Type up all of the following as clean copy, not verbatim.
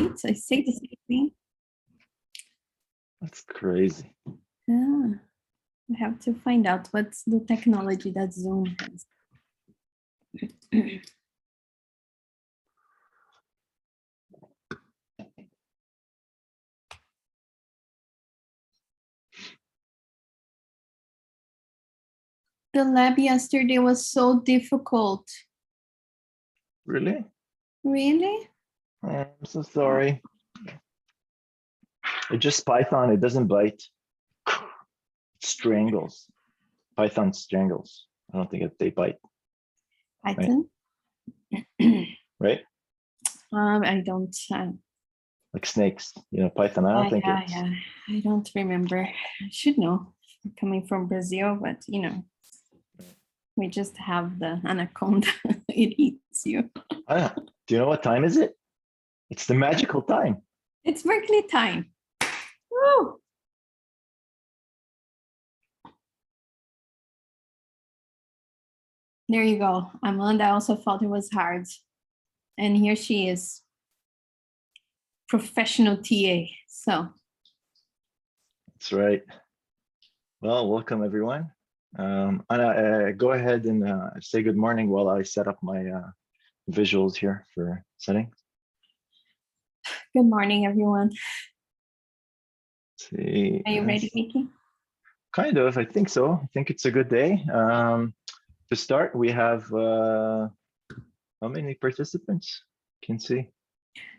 right? I say the same thing. That's crazy. Yeah, I have to find out what's the technology that Zoom has. The lab yesterday was so difficult. Really? Really? I'm so sorry. It's just Python. It doesn't bite. It strangles. Python strangles. I don't think they bite. Python? Right? I don't. Like snakes. You know, Python. I don't think it's. Yeah. I don't remember. I should know. I'm coming from Brazil, but you know, we just have the anaconda. It eats you. Do you know what time is it? It's the magical time. It's Berkeley time. Woo! There you go. Amanda also thought it was hard. And here she is. Professional TA. So. That's right. Well, welcome everyone. Anna, go ahead and say good morning while I set up my visuals here for settings. Good morning, everyone. Let's see. Are you ready, Mickey? Kind of, I think so. I think it's a good day. To start, we have how many participants? Can see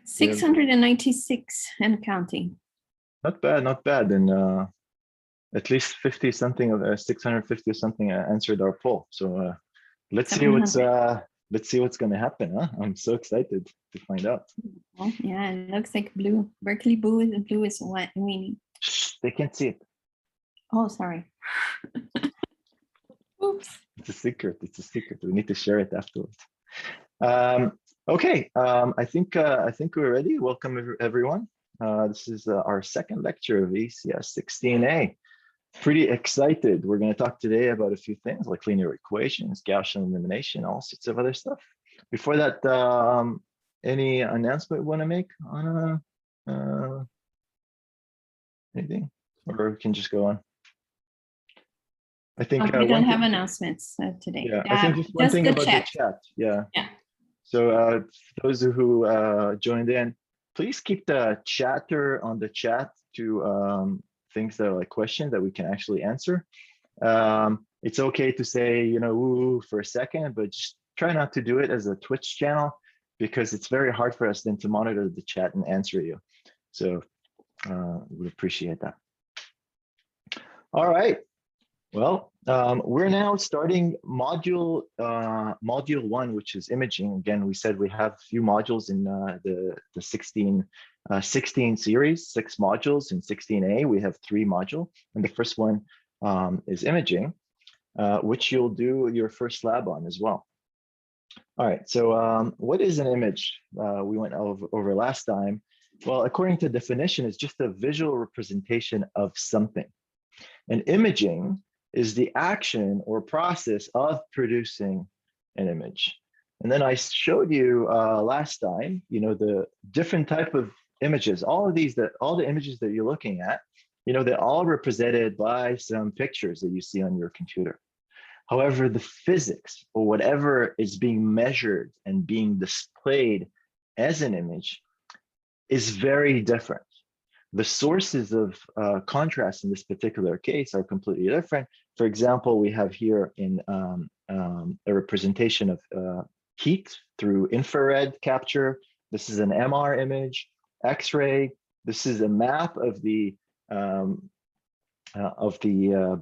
696 and counting. Not bad, not bad. And at least 50 something of 650 or something answered our poll. So let's see what's going to happen. Huh? I'm so excited to find out. Oh, yeah, it looks like blue. Berkeley blue is winning. Shh, they can't see it. Oh, sorry. Oops. It's a secret. It's a secret. We need to share it afterwards. Okay. I think we're ready. Welcome everyone. This is our second lecture of EECS 16A. Pretty excited. We're going to talk today about a few things like linear equations, Gaussian elimination, all sorts of other stuff. Before that, any announcement we want to make on anything, or we can just go on? I think we don't have announcements today. Yeah, I think just one thing about the chat. Yeah. So those who joined in, please keep the chatter on the chat to things that are like questions that we can actually answer. It's okay to say, you know, woo for a second, but just try not to do it as a Twitch channel because it's very hard for us then to monitor the chat and answer you. So we appreciate that. All right. Well, we're now starting module 1, which is imaging. Again, we said we have a few modules in the 16 series, 6 modules. In 16A, we have 3 modules, and the first one is imaging, which you'll do your first lab on as well. All right, so what is an image? We went over last time. Well, according to definition, it's just a visual representation of something. And imaging is the action or process of producing an image. And then I showed you last time, you know, the different type of images, all the images that you're looking at, you know, they're all represented by some pictures that you see on your computer. However, the physics or whatever is being measured and being displayed as an image is very different. The sources of contrast in this particular case are completely different. For example, we have here in a representation of heat through infrared capture. This is an MR image, X-ray. This is a map of the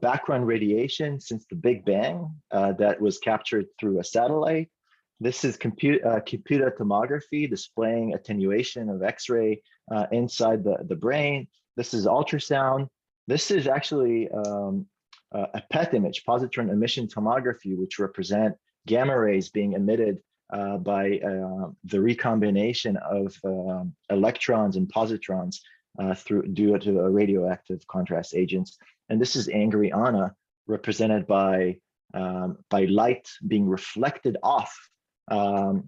background radiation since the Big Bang that was captured through a satellite. This is computer tomography displaying attenuation of X-ray inside the brain. This is ultrasound. This is actually a PET image, positron emission tomography, which represent gamma rays being emitted by the recombination of electrons and positrons due to a radioactive contrast agents. And this is Angriana, represented by light being reflected off her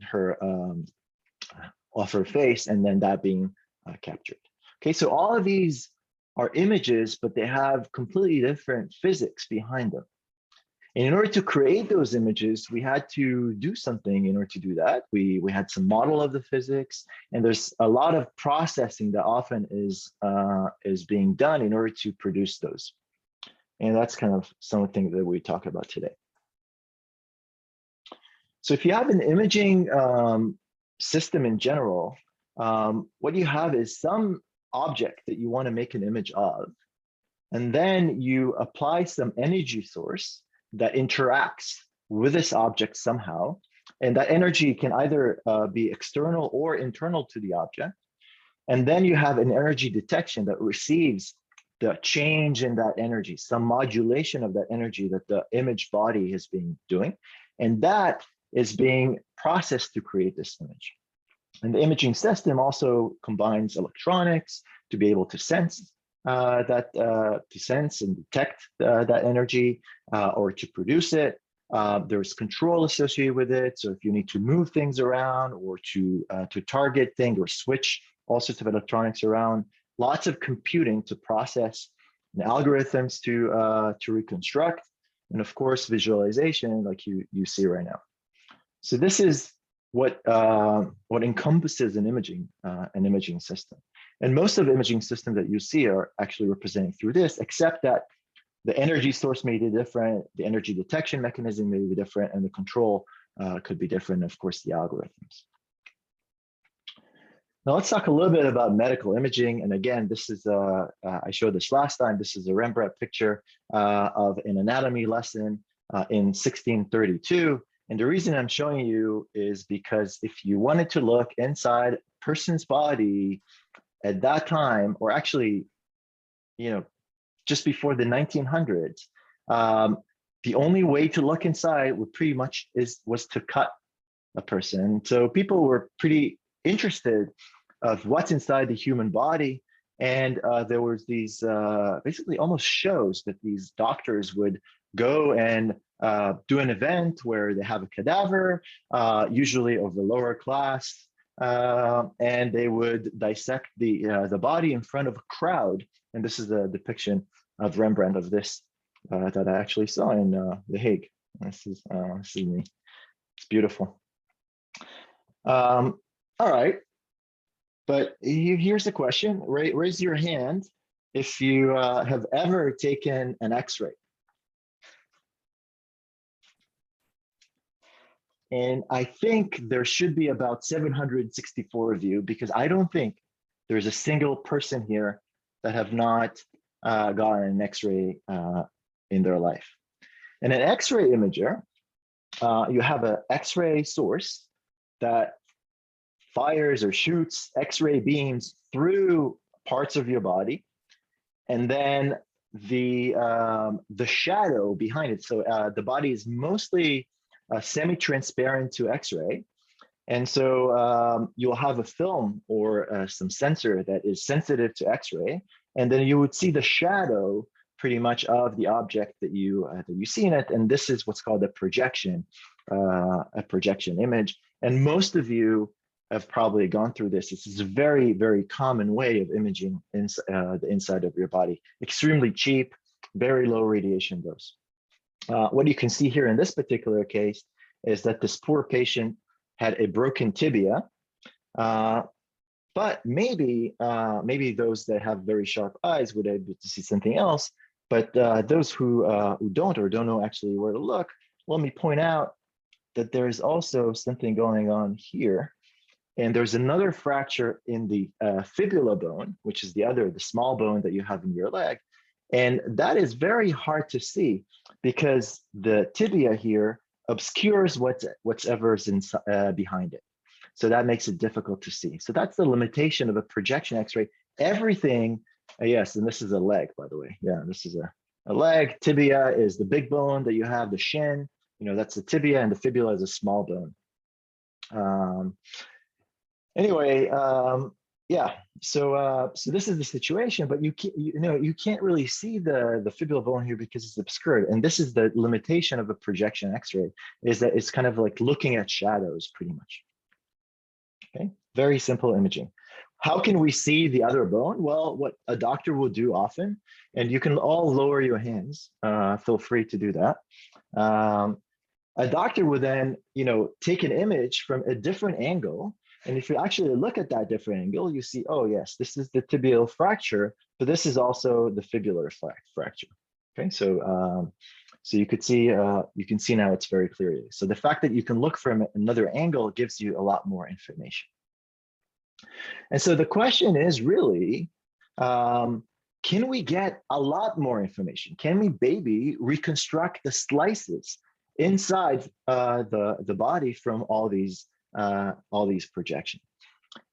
face, and then that being captured. Okay, so all of these are images, but they have completely different physics behind them. And in order to create those images, we had to do something in order to do that. We had some model of the physics, and there's a lot of processing that often is being done in order to produce those. And that's kind of something that we talk about today. So if you have an imaging system in general, what you have is some object that you want to make an image of, and then you apply some energy source that interacts with this object somehow. And that energy can either be external or internal to the object. And then you have an energy detection that receives the change in that energy, some modulation of that energy that the image body has been doing. And that is being processed to create this image. And the imaging system also combines electronics to be able to sense to sense and detect that energy or to produce it. There's control associated with it. So if you need to move things around or to target things or switch all sorts of electronics around, lots of computing to process and algorithms to reconstruct, and of course visualization like you see right now. So this is what encompasses an imaging system. And most of the imaging systems that you see are actually representing through this, except that the energy source may be different, the energy detection mechanism may be different, and the control could be different, and of course, the algorithms. Now let's talk a little bit about medical imaging. And again, this is, I showed this last time, this is a Rembrandt picture of an anatomy lesson in 1632. And the reason I'm showing you is because if you wanted to look inside a person's body at that time, or actually, just before the 1900s, the only way to look inside would pretty much was to cut a person. So people were pretty interested of what's inside the human body. And there was these basically almost shows that these doctors would go and do an event where they have a cadaver, usually of the lower class, and they would dissect the body in front of a crowd. And this is a depiction of Rembrandt of this that I actually saw in The Hague. This is me. It's beautiful. All right, but here's the question. Raise your hand if you have ever taken an X-ray. And I think there should be about 764 of you, because I don't think there's a single person here that have not gotten an X-ray in their life. And an X-ray imager, you have an X-ray source that fires or shoots X-ray beams through parts of your body, and then the shadow behind it. So the body is mostly semi-transparent to X-ray, and so you'll have a film or some sensor that is sensitive to X-ray, and then you would see the shadow pretty much of the object that you see in it, and this is what's called a projection image. And most of you have probably gone through this. This is a very, very common way of imaging the inside of your body. Extremely cheap, very low radiation dose. What you can see here in this particular case is that this poor patient had a broken tibia, but maybe those that have very sharp eyes would be able to see something else. But those who don't or don't know actually where to look, let me point out that there is also something going on here. And there's another fracture in the fibula bone, which is the small bone that you have in your leg. And that is very hard to see because the tibia here obscures whatever's behind it. So that makes it difficult to see. So that's the limitation of a projection X-ray. Everything, yes, and this is a leg, by the way. Yeah, this is a leg. Tibia is the big bone that you have, the shin, that's the tibia, and the fibula is a small bone. Anyway, yeah, so this is the situation, but you can't really see the fibula bone here because it's obscured. And this is the limitation of a projection X-ray, is that it's kind of like looking at shadows pretty much. Okay, very simple imaging. How can we see the other bone? Well, what a doctor will do often, and you can all lower your hands, feel free to do that. A doctor would then, take an image from a different angle. And if you actually look at that different angle, you see, oh yes, this is the tibial fracture, but this is also the fibular fracture. Okay, so you could see, you can see now it's very clearly. So the fact that you can look from another angle gives you a lot more information. And so the question is really, can we get a lot more information? Can we maybe reconstruct the slices inside the body from all these projections?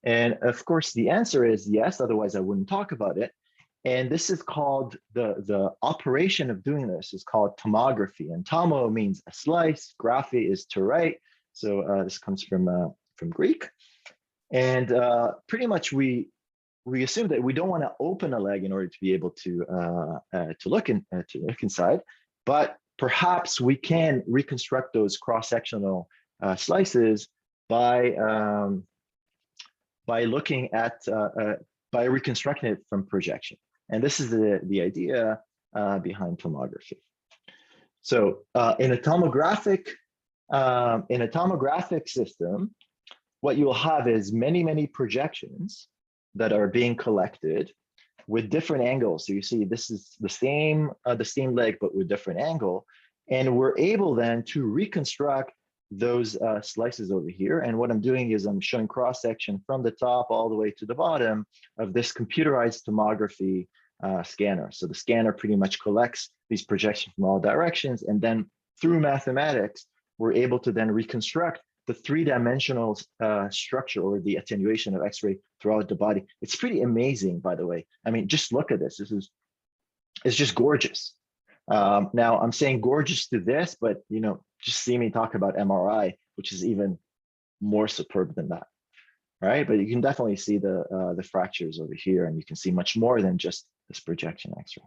And of course, the answer is yes, otherwise I wouldn't talk about it. And this is called, the operation of doing this is called tomography. And tomo means a slice, graphy is to write. So this comes from Greek. And pretty much we assume that we don't want to open a leg in order to be able to look inside, but perhaps we can reconstruct those cross-sectional slices by looking at by reconstructing it from projection. And this is the idea behind tomography. So in a tomographic system, what you will have is many projections that are being collected with different angles. So you see, this is the same leg, but with different angle. And we're able then to reconstruct those slices over here. And what I'm doing is I'm showing cross-section from the top all the way to the bottom of this computerized tomography scanner. So the scanner pretty much collects these projections from all directions. And then through mathematics, we're able to then reconstruct the three-dimensional structure or the attenuation of X-ray throughout the body. It's pretty amazing, by the way. I mean, just look at this. It's just gorgeous. Now I'm saying gorgeous to this, but just see me talk about MRI, which is even more superb than that, right? But you can definitely see the fractures over here, and you can see much more than just this projection X-ray.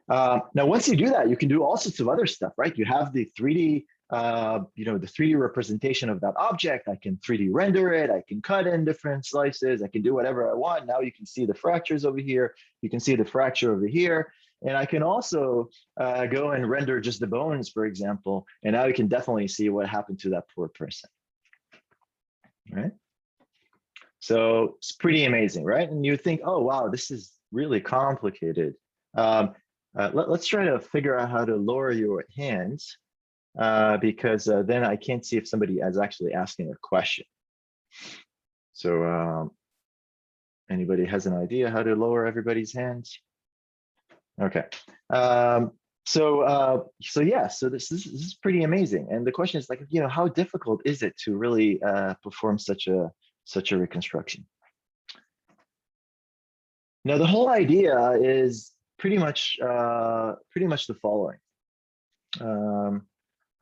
Now, once you do that, you can do all sorts of other stuff, right? You have the 3D the 3D representation of that object. I can 3D render it. I can cut in different slices. I can do whatever I want. Now you can see the fractures over here. You can see the fracture over here. And I can also go and render just the bones, for example. And now you can definitely see what happened to that poor person. Right? So it's pretty amazing, right? And you think, oh, wow, this is really complicated. Let's try to figure out how to lower your hands. Because then I can't see if somebody is actually asking a question. So anybody has an idea how to lower everybody's hands? Okay. So this is pretty amazing. And the question is, like, how difficult is it to really perform such a reconstruction? Now, the whole idea is pretty much the following.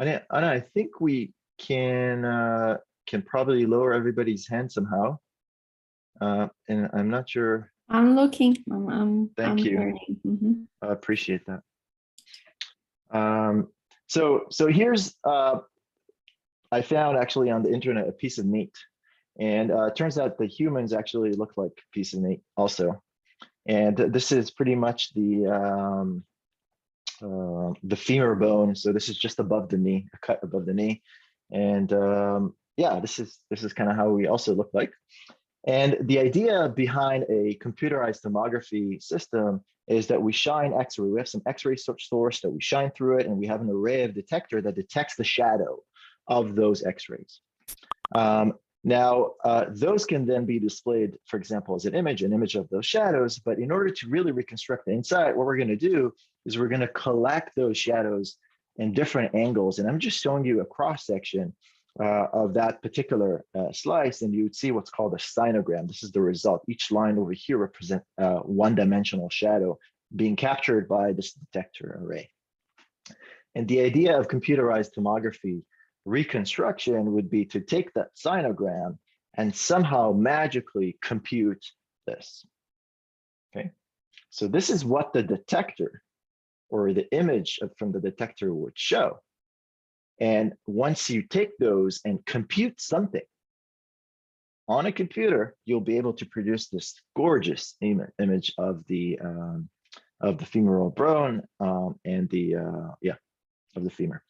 I think we can probably lower everybody's hand somehow. And I'm not sure. I'm looking. Thank you. Mm-hmm. I appreciate that. So here's I found actually on the internet a piece of meat, and it turns out the humans actually look like a piece of meat also. And this is pretty much the femur bone. So this is just above the knee, a cut above the knee. And yeah, this is kind of how we also look like. And the idea behind a computerized tomography system is that we shine X-ray. We have some X-ray source that we shine through it, and we have an array of detector that detects the shadow of those X-rays. Now, those can then be displayed, for example, as an image of those shadows. But in order to really reconstruct the inside, what we're going to do is we're going to collect those shadows in different angles. And I'm just showing you a cross section of that particular slice, and you would see what's called a sinogram. This is the result. Each line over here represents one-dimensional shadow being captured by this detector array. And the idea of computerized tomography reconstruction would be to take that sinogram and somehow magically compute this. Okay, so this is what the detector or the image from the detector would show. And once you take those and compute something, on a computer, you'll be able to produce this gorgeous image of the femoral bone and the of the femur.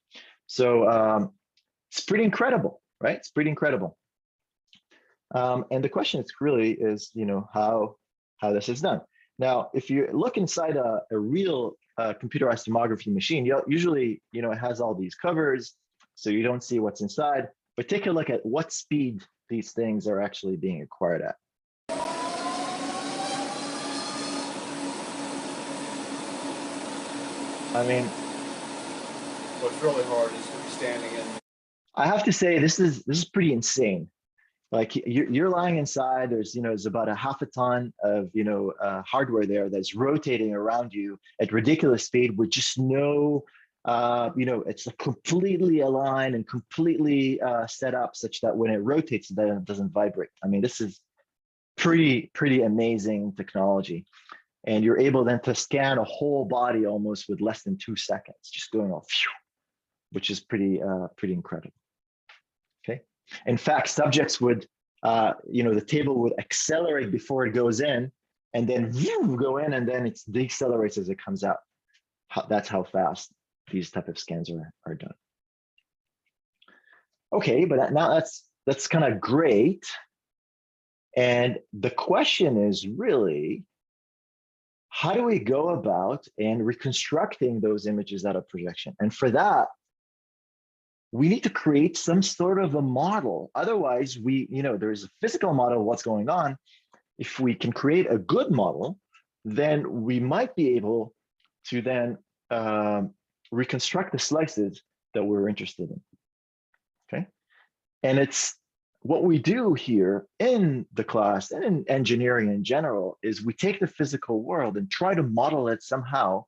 So it's pretty incredible, right? It's pretty incredible. And the question is really is, how this is done. Now, if you look inside a real computerized tomography machine, usually, it has all these covers, so you don't see what's inside, but take a look at what speed these things are actually being acquired at. I mean, what's really hard is to be standing in. I have to say, this is pretty insane. Like you're lying inside, there's about a half a ton of, hardware there that's rotating around you at ridiculous speed with just no, it's completely aligned and completely set up such that when it rotates, then it doesn't vibrate. I mean, this is pretty amazing technology. And you're able then to scan a whole body almost with less than 2 seconds, just going off, which is pretty incredible. Okay. In fact, subjects would, the table would accelerate before it goes in, and then go in, and then it decelerates as it comes out. That's how fast these type of scans are done. Okay, but now that's kind of great. And the question is really, how do we go about and reconstructing those images out of projection? And for that, we need to create some sort of a model. Otherwise, there's a physical model of what's going on. If we can create a good model, then we might be able to then reconstruct the slices that we're interested in. Okay, and it's what we do here in the class and in engineering in general is we take the physical world and try to model it somehow,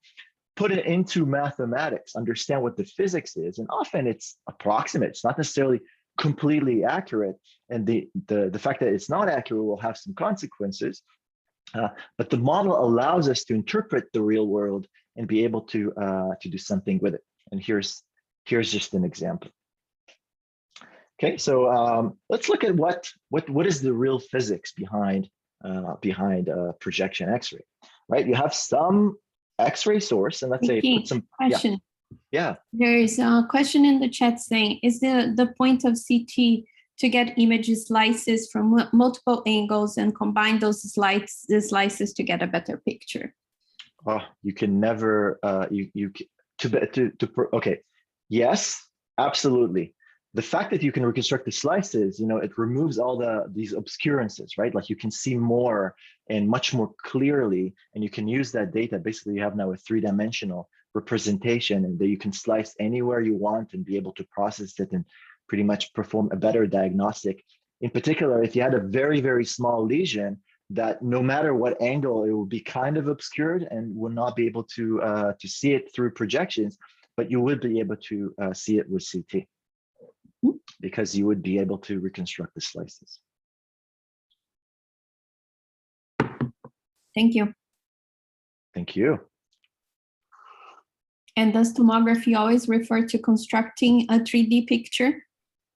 put it into mathematics, understand what the physics is, and often it's approximate. It's not necessarily completely accurate, and the fact that it's not accurate will have some consequences. But the model allows us to interpret the real world and be able to do something with it. And here's just an example. Okay, so let's look at what is the real physics behind projection X-ray, right? You have some X-ray source, and let's say put some question. Yeah. There is a question in the chat saying, is the point of CT to get image slices from multiple angles and combine those slices to get a better picture? Oh, you can never okay. Yes, absolutely. The fact that you can reconstruct the slices, it removes all these obscurances, right? Like you can see more and much more clearly, and you can use that data. Basically, you have now a 3-dimensional representation, and that you can slice anywhere you want and be able to process it and pretty much perform a better diagnostic. In particular, if you had a very, very small lesion, that no matter what angle, it will be kind of obscured and will not be able to see it through projections, but you would be able to see it with CT, because you would be able to reconstruct the slices. Thank you. Thank you. And does tomography always refer to constructing a 3D picture?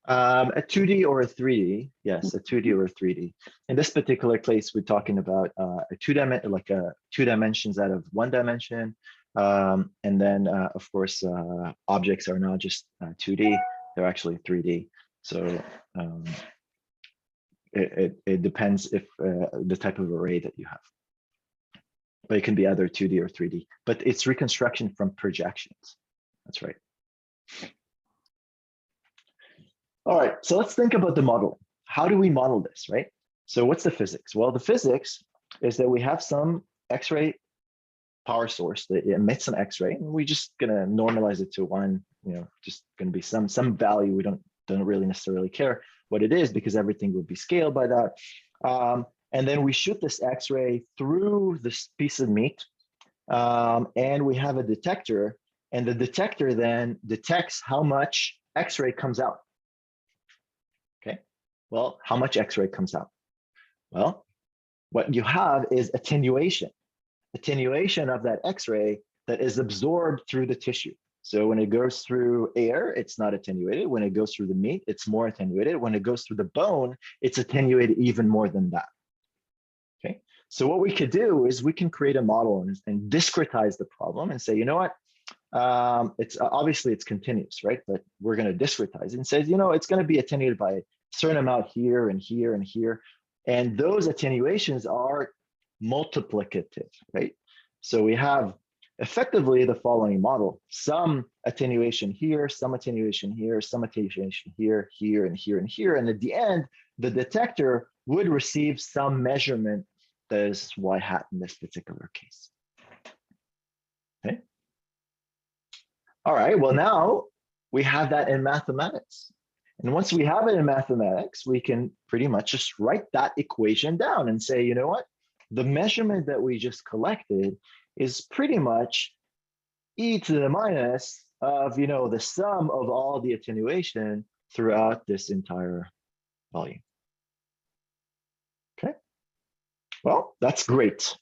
A 2D or a 3D, yes, a 2D or a 3D. In this particular case, we're talking about two dimensions out of 1 dimension. And then, of course, objects are not just 2D, they're actually 3D. So it depends if the type of array that you have. But it can be either 2D or 3D, but it's reconstruction from projections. That's right. All right, so let's think about the model. How do we model this, right? So what's the physics? Well, the physics is that we have some X-ray power source that emits some X-ray, and we're just gonna normalize it to 1, just gonna be some value. We don't really necessarily care what it is, because everything will be scaled by that. And then we shoot this X-ray through this piece of meat, and we have a detector, and the detector then detects how much X-ray comes out. Okay, well, how much X-ray comes out? Well, what you have is attenuation of that X-ray that is absorbed through the tissue. So when it goes through air, it's not attenuated. When it goes through the meat, it's more attenuated. When it goes through the bone, it's attenuated even more than that. Okay. So what we could do is we can create a model and discretize the problem and say, you know what? It's obviously it's continuous, right? But we're going to discretize it and say, you know, it's going to be attenuated by a certain amount here and here and here. And those attenuations are multiplicative, right? So we have effectively the following model: some attenuation here, some attenuation here, some attenuation here, here, and here, and here. And at the end, the detector would receive some measurement that is y hat in this particular case. Okay. All right, well, now we have that in mathematics. And once we have it in mathematics, we can pretty much just write that equation down and say, you know what? The measurement that we just collected is pretty much e to the minus of, you know, the sum of all the attenuation throughout this entire volume. Okay. Well, that's great.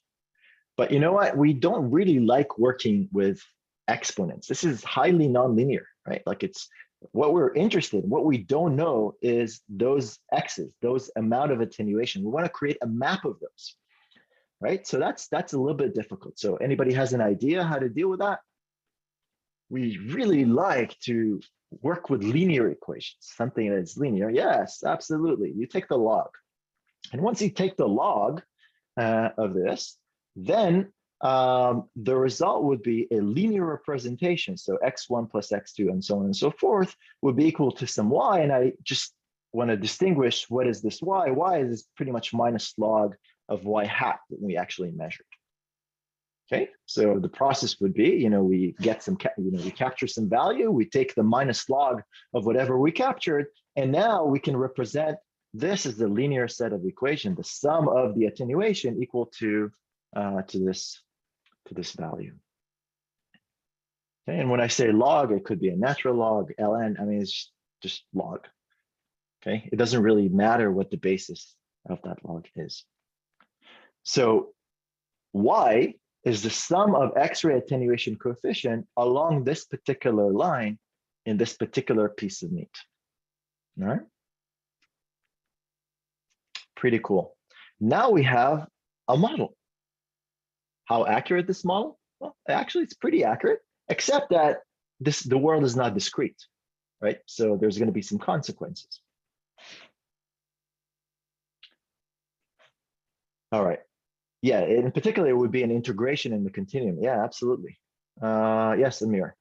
But you know what? We don't really like working with exponents. This is highly nonlinear, right? Like it's what we're interested in. What we don't know is those x's, those amount of attenuation. We want to create a map of those, right? So that's a little bit difficult. So anybody has an idea how to deal with that? We really like to work with linear equations, something that's linear. Yes, absolutely. You take the log. And once you take the log of this, then the result would be a linear representation. So x1 plus x2 and so on and so forth would be equal to some y. And I just want to distinguish what is this y. Y is pretty much minus log of y hat that we actually measured. Okay, so the process would be, you know, we get some, we capture some value, we take the minus log of whatever we captured, and now we can represent this as the linear set of equation, the sum of the attenuation equal to this value. Okay, and when I say log, it could be a natural log, ln. I mean, it's just log. Okay, it doesn't really matter what the basis of that log is. So y is the sum of X-ray attenuation coefficient along this particular line in this particular piece of meat. All right. Pretty cool. Now we have a model. How accurate this model? Well, actually, it's pretty accurate, except that the world is not discrete, right? So there's going to be some consequences. All right. Yeah, in particular, it would be an integration in the continuum. Yeah, absolutely. Yes, Amir.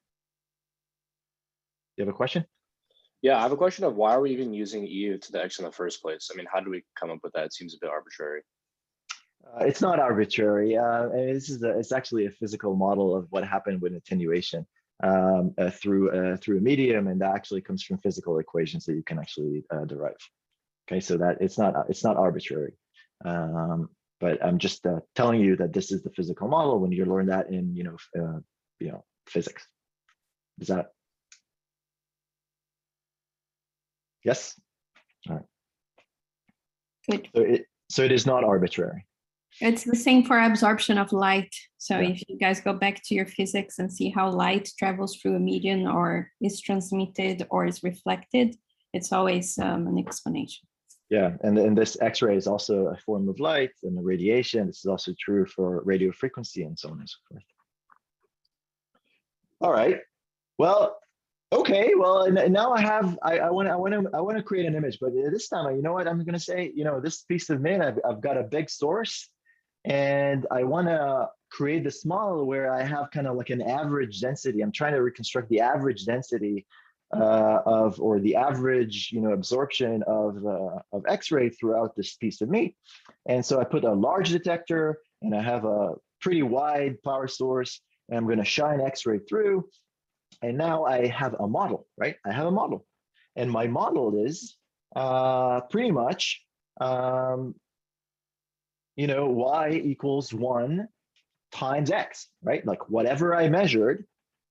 You have a question? Yeah, I have a question of why are we even using e to the x in the first place? I mean, how do we come up with that? It seems a bit arbitrary. It's not arbitrary. It's actually a physical model of what happened with attenuation through a medium, and that actually comes from physical equations that you can actually derive. Okay, so that it's not arbitrary. But I'm just telling you that this is the physical model when you learn that in physics. Is that? Yes. All right. Good. So it is not arbitrary. It's the same for absorption of light. So Yeah. if you guys go back to your physics and see how light travels through a medium or is transmitted or is reflected, it's always an explanation. Yeah, and this X-ray is also a form of light and the radiation. This is also true for radio frequency and so on and so forth. All right. Well, okay. Well, and now I want to create an image, but this time, you know what I'm going to say? You know, this piece of meat, I've got a big source, and I want to create this model where I have kind of like an average density. I'm trying to reconstruct the average density or the average, absorption of X-ray throughout this piece of meat. And so I put a large detector and I have a pretty wide power source, and I'm going to shine X-ray through. And now I have a model, right? I have a model, and my model is pretty much, y equals 1 times X, right? Like whatever I measured.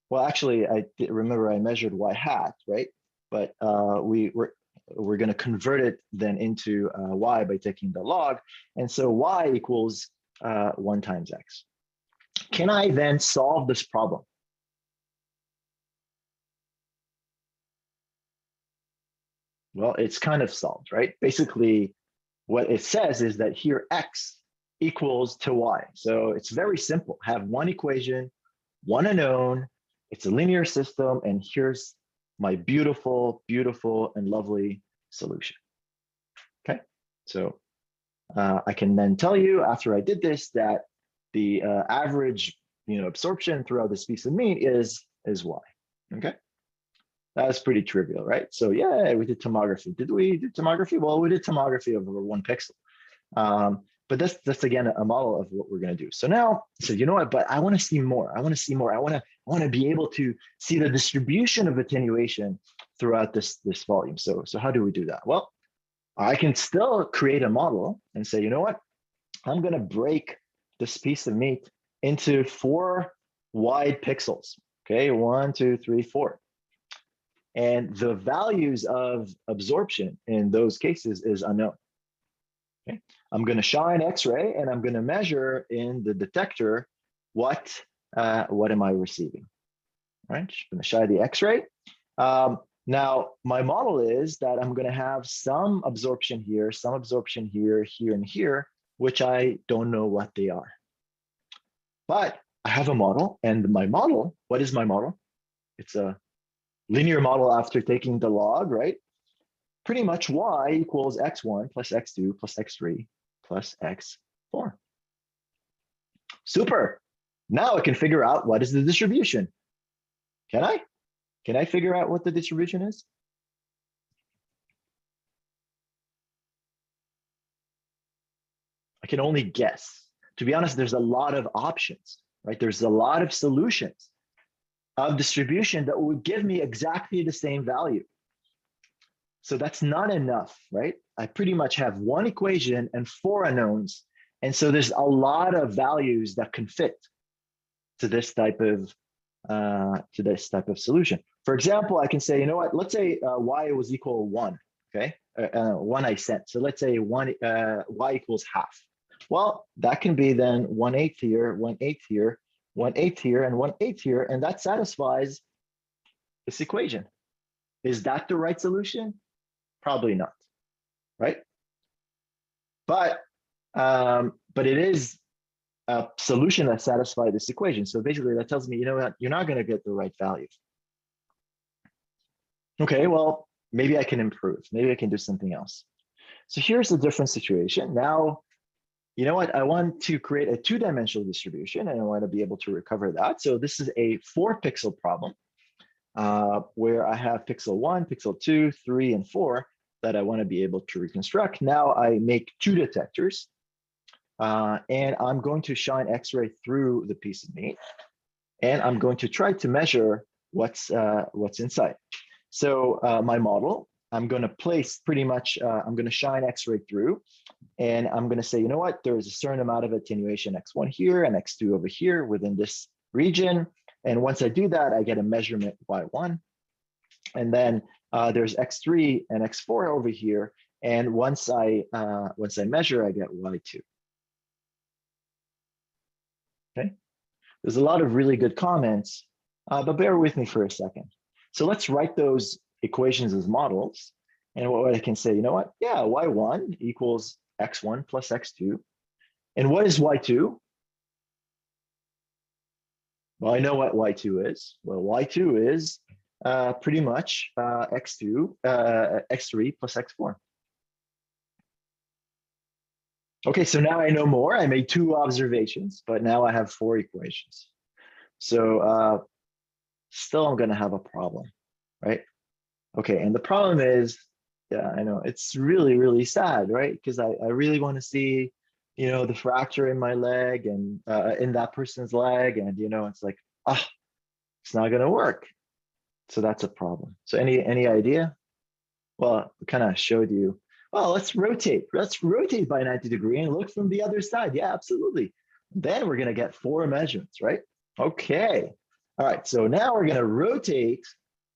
Well, actually, I remember I measured y hat, right? But we're going to convert it then into y by taking the log. And so y equals 1 times X. Can I then solve this problem? Well, it's kind of solved, right? Basically, what it says is that here x equals to y. So it's very simple. Have one equation, one unknown, it's a linear system, and here's my beautiful, beautiful, and lovely solution. Okay, so I can then tell you after I did this that the average absorption throughout this piece of meat is y. Okay, that's pretty trivial, right? So yeah, we did tomography. Did we do tomography? Well, we did tomography over 1 pixel. But that's again a model of what we're going to do. So now, so you know what? But I want to see more. I want to see more. I want to be able to see the distribution of attenuation throughout this volume. So how do we do that? Well, I can still create a model and say, you know what? I'm going to break this piece of meat into 4 wide pixels. Okay, 1, 2, 3, 4. And the values of absorption in those cases is unknown. Okay, I'm going to shine X-ray and I'm going to measure in the detector what am I receiving. All right, I'm going to shine the X-ray. Now, my model is that I'm going to have some absorption here, here, and here, which I don't know what they are. But I have a model, and my model, what is my model? It's a linear model after taking the log, right? Pretty much y equals x1 plus x2 plus x3 plus x4. Super. Now I can figure out what is the distribution. Can I? Can I figure out what the distribution is? I can only guess. To be honest, there's a lot of options, right? There's a lot of solutions of distribution that would give me exactly the same value. So that's not enough, right? I pretty much have 1 equation and 4 unknowns. And so there's a lot of values that can fit to this type of solution. For example, I can say, you know what, let's say y was equal 1, okay? 1 I sent. So let's say y equals half. Well, that can be then 1/8 here, 1/8 here, 1/8 here, and 1/8 here, and that satisfies this equation. Is that the right solution? Probably not, right? But it is a solution that satisfies this equation. So basically that tells me, you know what, you're not going to get the right value. Okay, well, maybe I can improve. Maybe I can do something else. So here's a different situation. Now, you know what, I want to create a 2-dimensional distribution and I want to be able to recover that. So this is a 4-pixel problem where I have pixel 1, pixel 2, 3, and 4 that I want to be able to reconstruct. Now I make 2 detectors and I'm going to shine X-ray through the piece of meat and I'm going to try to measure what's inside. So my model, I'm going to place pretty much, I'm going to shine X-ray through and I'm going to say, you know what, there's a certain amount of attenuation X1 here and X2 over here within this region. And once I do that, I get a measurement Y1. And then there's X3 and X4 over here. And once I measure, I get Y2. Okay, there's a lot of really good comments, but bear with me for a second. So let's write those equations as models. And what I can say, you know what? Yeah, Y1 equals X1 plus X2. And what is Y2? Well, I know what Y2 is. Well, Y2 is pretty much X3 plus X4. Okay, so now I know more. I made 2 observations, but now I have 4 equations. So still I'm going to have a problem, right? Okay, and the problem is, yeah, I know, it's really, really sad, right? Because I really want to see, you know, the fracture in my leg and in that person's leg. And, you know, it's like, it's not going to work. So that's a problem. So any idea? Well, I kind of showed you, well, let's rotate by 90 degrees and look from the other side. Yeah, absolutely. Then we're going to get 4 measurements, right? Okay. All right. So now we're going to rotate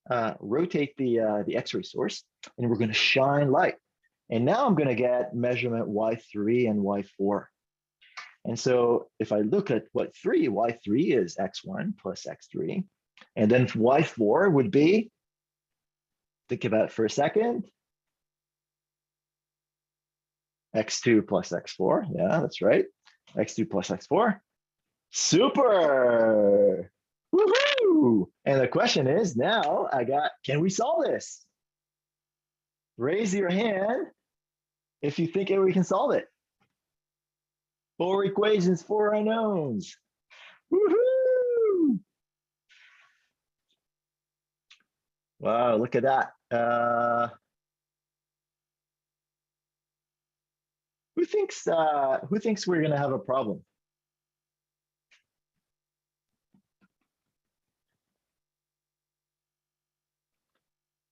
the X-ray source and we're going to shine light. And now I'm going to get measurement Y3 and Y4. And so if I look at Y3 is X1 plus X3. And then Y4 would be, think about it for a second, x2 plus x4. Yeah, that's right. x2 plus x4. Super. Woohoo! And the question is now can we solve this? Raise your hand if you think we can solve it. 4 equations, 4 unknowns. Woohoo! Wow, look at that. Who thinks we're gonna have a problem?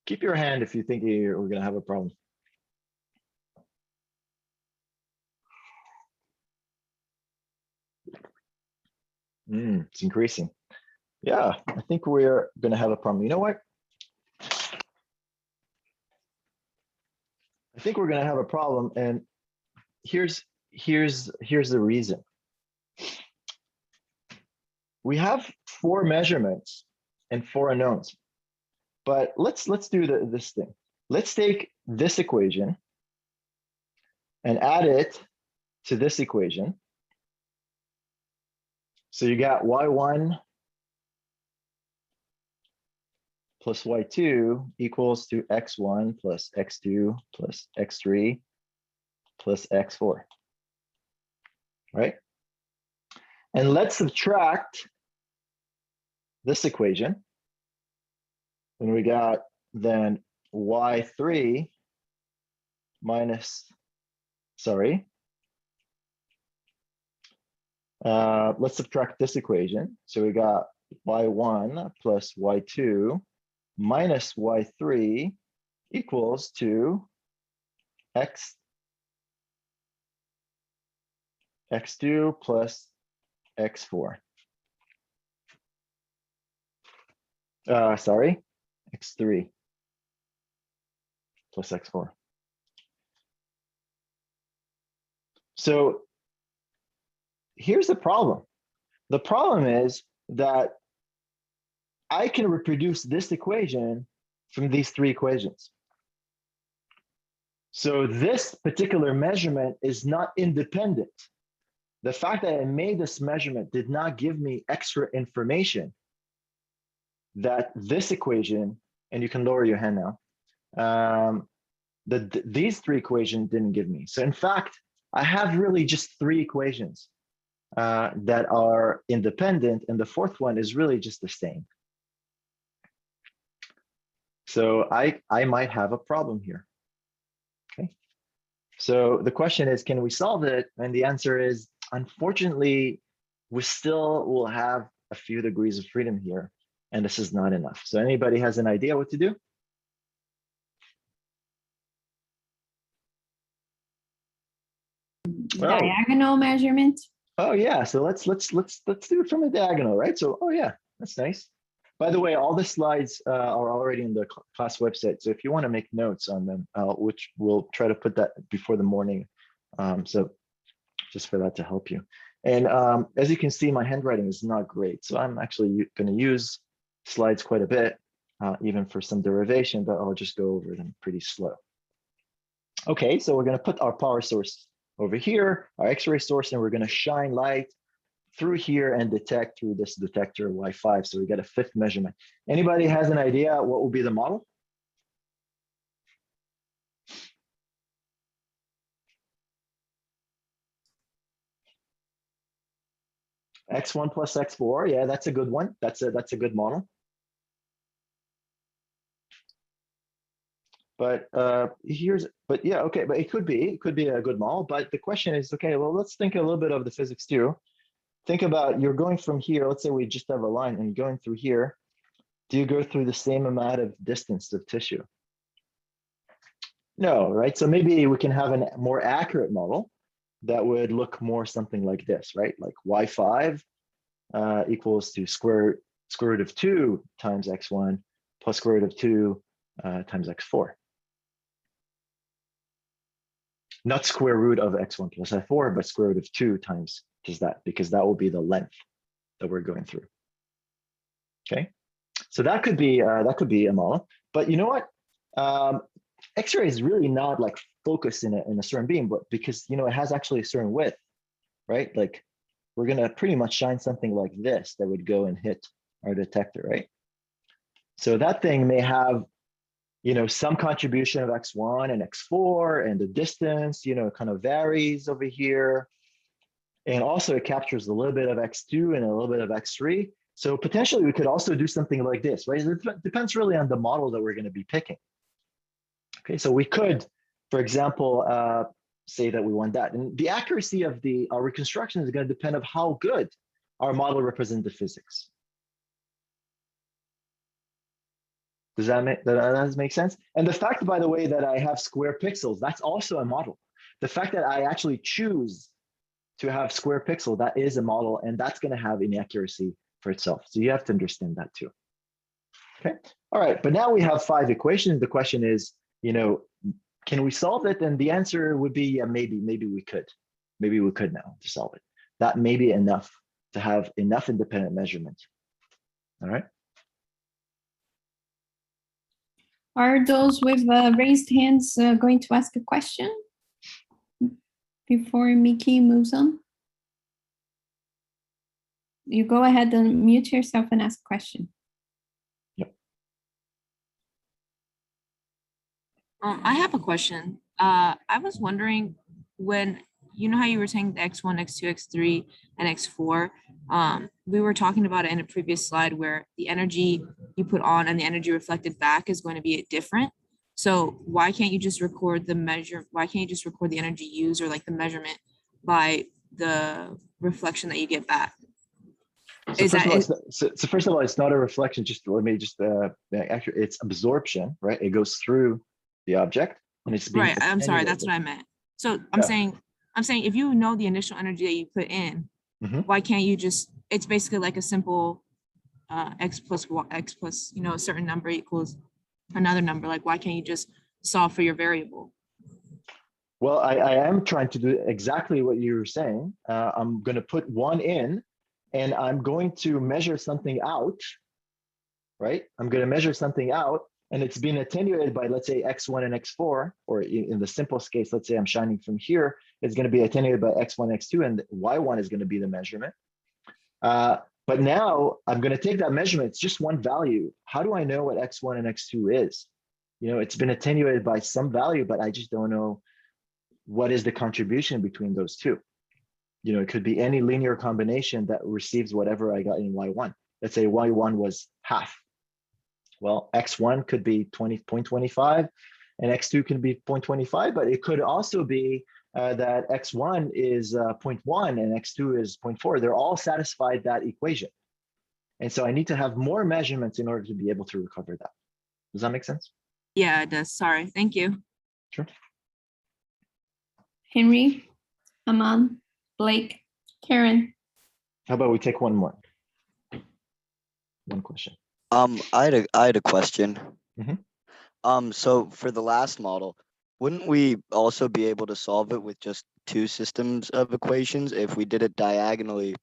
Keep your hand if you think we're gonna have a problem. It's increasing. Yeah, I think we're gonna have a problem. You know what? I think we're gonna have a problem, and here's the reason. We have 4 measurements and 4 unknowns, but let's do this thing. Let's take this equation and add it to this equation. So you got y1 plus y2 equals to x1 plus x2 plus x3 plus x4, right? And let's subtract this equation. And we got then y3 minus, sorry. Let's subtract this equation. So we got y1 plus y2 minus y3 equals to x2 plus x4. Sorry, x3 plus x4. So here's the problem. The problem is that I can reproduce this equation from these 3 equations. So this particular measurement is not independent. The fact that I made this measurement did not give me extra information that this equation, and you can lower your hand now, these 3 equations didn't give me. So in fact, I have really just 3 equations that are independent, and the 4th one is really just the same. So I might have a problem here. Okay. So the question is, can we solve it? And the answer is, unfortunately, we still will have a few degrees of freedom here, and this is not enough. So anybody has an idea what to do? Diagonal measurement. Oh yeah, so let's do it from a diagonal, right? So oh yeah, that's nice. By the way, all the slides are already in the class website. So if you want to make notes on them, which we'll try to put that before the morning. So just for that to help you. And as you can see, my handwriting is not great. So I'm actually going to use slides quite a bit, even for some derivation, but I'll just go over them pretty slow. Okay, so we're going to put our power source over here, our X-ray source, and we're going to shine light through here and detect through this detector Y5. So we get a 5th measurement. Anybody has an idea what will be the model? X1 plus X4. Yeah, that's a good one. That's a good model. But yeah, okay, but it could be a good model. But the question is, okay, well, let's think a little bit of the physics too. Think about, you're going from here, let's say we just have a line and you're going through here. Do you go through the same amount of distance of tissue? No, right? So maybe we can have a more accurate model that would look more something like this, right? Like Y5 equals to square root of 2 times X1 plus square root of 2 times X4. Not square root of X1 plus X4, but square root of 2 times that, because that will be the length that we're going through. Okay, so that could be a model. But you know what? X-ray is really not like focused in a certain beam, but because, you know, it has actually a certain width, right? Like we're going to pretty much shine something like this that would go and hit our detector, right? So that thing may have, you know, some contribution of X1 and X4, and the distance, you know, kind of varies over here. And also it captures a little bit of X2 and a little bit of X3. So potentially we could also do something like this, right? It depends really on the model that we're going to be picking. Okay, so we could, for example, say that we want that. And the accuracy of our reconstruction is going to depend on how good our model represents the physics. Does that make sense? And the fact, by the way, that I have square pixels, that's also a model. The fact that I actually choose to have square pixel, that is a model, and that's going to have inaccuracy for itself. So you have to understand that too. Okay, all right, but now we have 5 equations. The question is, you know, can we solve it? And the answer would be, yeah, maybe we could. Maybe we could now to solve it. That may be enough to have enough independent measurement. All right. Are those with raised hands going to ask a question before Miki moves on? You go ahead and mute yourself and ask a question. Yep. I have a question. I was wondering, when you know how you were saying the X1, X2, X3, and X4, we were talking about it in a previous slide where the energy you put on and the energy reflected back is going to be different. So why can't you just record the measure? Why can't you just record the energy used, or like the measurement by the reflection that you get back? So first of all, it's not a reflection. Just let me just actually, it's absorption, right? It goes through the object, and it's being right. I'm sorry, that's what I meant. So I'm saying if you know the initial energy that you put in, why can't you just? It's basically like a simple x plus, you know, a certain number equals another number. Like, why can't you just solve for your variable? Well, I am trying to do exactly what you were saying. I'm going to put 1 in, and I'm going to measure something out, right? I'm going to measure something out, and it's been attenuated by, let's say, X1 and X4, or in the simplest case, let's say I'm shining from here, it's going to be attenuated by X1, X2, and Y1 is going to be the measurement. But now I'm going to take that measurement. It's just one value. How do I know what X1 and X2 is? You know, it's been attenuated by some value, but I just don't know what is the contribution between those two. You know, it could be any linear combination that receives whatever I got in Y1. Let's say Y1 was half. Well, X1 could be 0.25 and X2 can be 0.25, but it could also be that X1 is 0.1 and X2 is 0.4. They're all satisfied that equation. And so I need to have more measurements in order to be able to recover that. Does that make sense? Yeah, it does. Sorry. Thank you. Sure. Henry, Aman, Blake, Karen. How about we take one more? One question. I had a question. Mm-hmm. So for the last model, wouldn't we also be able to solve it with just 2 systems of equations? If we did it diagonally,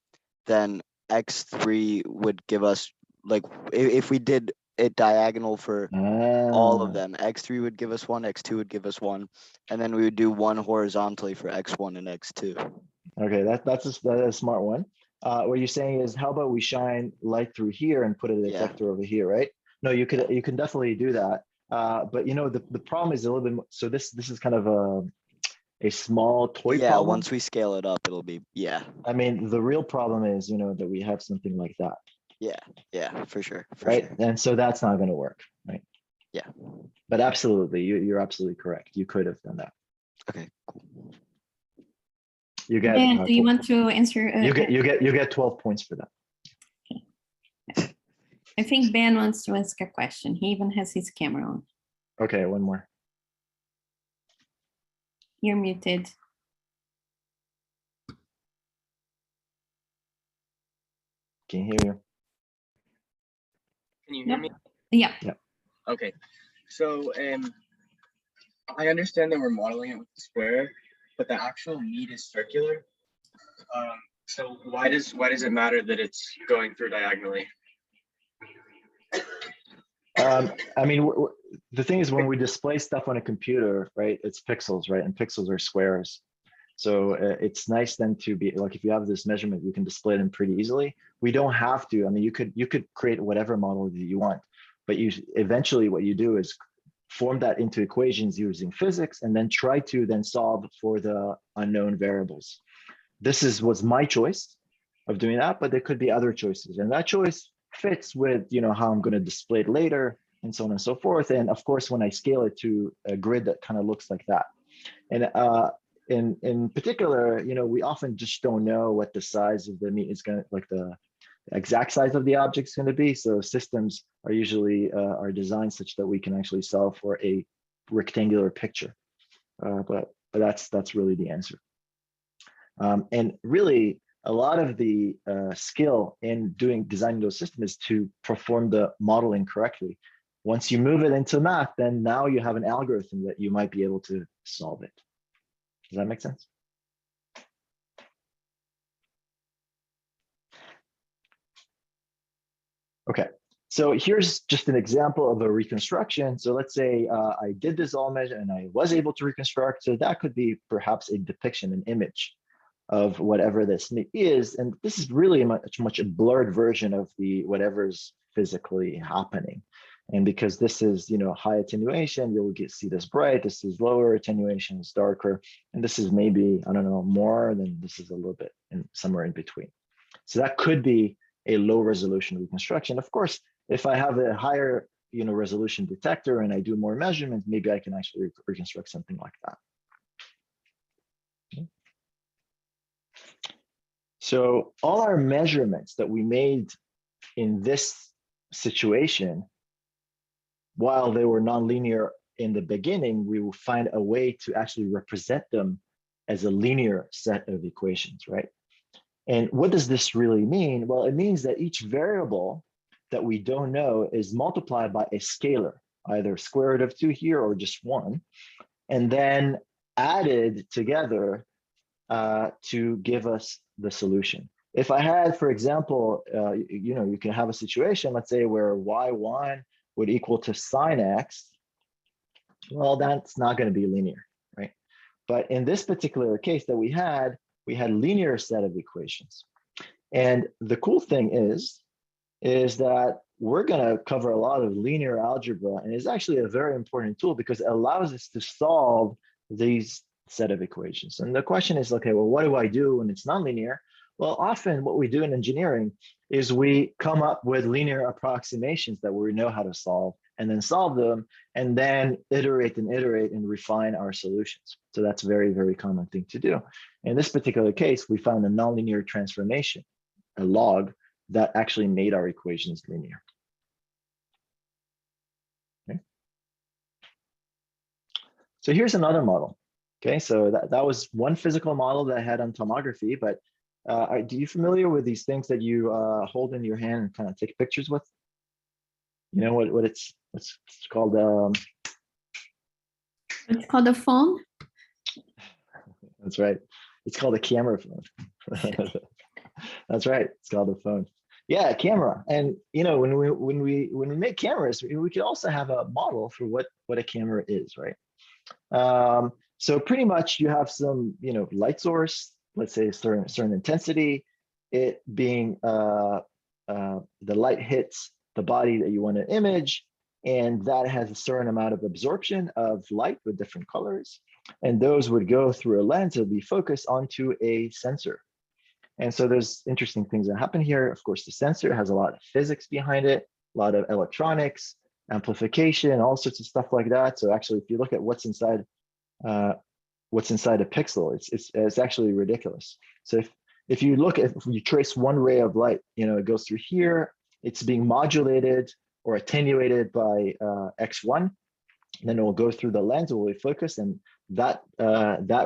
then X3 would give us, like, if we did it diagonal for all of them, X3 would give us 1, X2 would give us 1, and then we would do 1 horizontally for X1 and X2. Okay, that's a smart one. What you're saying is, how about we shine light through here and put a detector over here, right? No, you can definitely do that. But you know, the problem is a little bit more, so this is kind of a small toy problem. Yeah, once we scale it up, it'll be, yeah. I mean, the real problem is, you know, that we have something like that. Yeah, for sure. Right. And so that's not going to work, right? Yeah. But absolutely, you're absolutely correct. You could have done that. Okay, cool. You get. Dan, do you want to answer? You get 12 points for that. Okay. I think Ben wants to ask a question. He even has his camera on. Okay, one more. You're muted. Can you hear you? Can you hear me? Yeah. Okay. So I understand that we're modeling it with the square, but the actual meat is circular. So why does it matter that it's going through diagonally? I mean, the thing is, when we display stuff on a computer, right, it's pixels, right? And pixels are squares. So it's nice then to be like, if you have this measurement, you can display them pretty easily. We don't have to. I mean, you could create whatever model that you want, but you eventually what you do is form that into equations using physics, and then try to then solve for the unknown variables. This was my choice of doing that, but there could be other choices, and that choice fits with, you know, how I'm going to display it later, and so on and so forth. And of course, when I scale it to a grid that kind of looks like that. And in particular, you know, we often just don't know what the size of the meat is going to, like the exact size of the object is going to be. So systems are usually are designed such that we can actually solve for a rectangular picture. But that's really the answer. And really, a lot of the skill in designing those systems is to perform the modeling correctly. Once you move it into math, then now you have an algorithm that you might be able to solve it. Does that make sense? Okay, so here's just an example of a reconstruction. So let's say I did this all measure and I was able to reconstruct. So that could be perhaps a depiction, an image of whatever this is. And this is really a much a blurred version of whatever's physically happening. And because this is, you know, high attenuation, you'll see this bright, this is lower attenuation, it's darker, and this is maybe, I don't know, more, than this is a little bit somewhere in between. So that could be a low resolution reconstruction. Of course, if I have a higher, you know, resolution detector and I do more measurements, maybe I can actually reconstruct something like that. Okay. So all our measurements that we made in this situation, while they were nonlinear in the beginning, we will find a way to actually represent them as a linear set of equations, right? And what does this really mean? Well, it means that each variable that we don't know is multiplied by a scalar, either square root of 2 here or just 1, and then added together to give us the solution. If I had, for example, you know, you can have a situation, let's say, where y1 would equal to sine x, well, that's not going to be linear, right? But in this particular case that we had linear set of equations. And the cool thing is that we're going to cover a lot of linear algebra, and it's actually a very important tool because it allows us to solve these set of equations. And the question is, okay, well, what do I do when it's nonlinear? Well, often what we do in engineering is we come up with linear approximations that we know how to solve, and then solve them, and then iterate and refine our solutions. So that's a very, very common thing to do. In this particular case, we found a nonlinear transformation, a log, that actually made our equations linear. Okay. So here's another model. Okay, so that was one physical model that I had on tomography, but are you familiar with these things that you hold in your hand and kind of take pictures with? You know what it's called? It's called a phone. That's right. It's called a camera phone. That's right. It's called a phone. Yeah, a camera. And you know, when we make cameras, we could also have a model for what a camera is, right? So pretty much you have some, you know, light source, let's say a certain intensity, it being the light hits the body that you want to image, and that has a certain amount of absorption of light with different colors, and those would go through a lens that would be focused onto a sensor. And so there's interesting things that happen here. Of course, the sensor has a lot of physics behind it, a lot of electronics, amplification, all sorts of stuff like that. So actually, if you look at what's inside a pixel, it's actually ridiculous. So if you trace one ray of light, you know, it goes through here, it's being modulated or attenuated by x1, then it will go through the lens, it will be focused, and that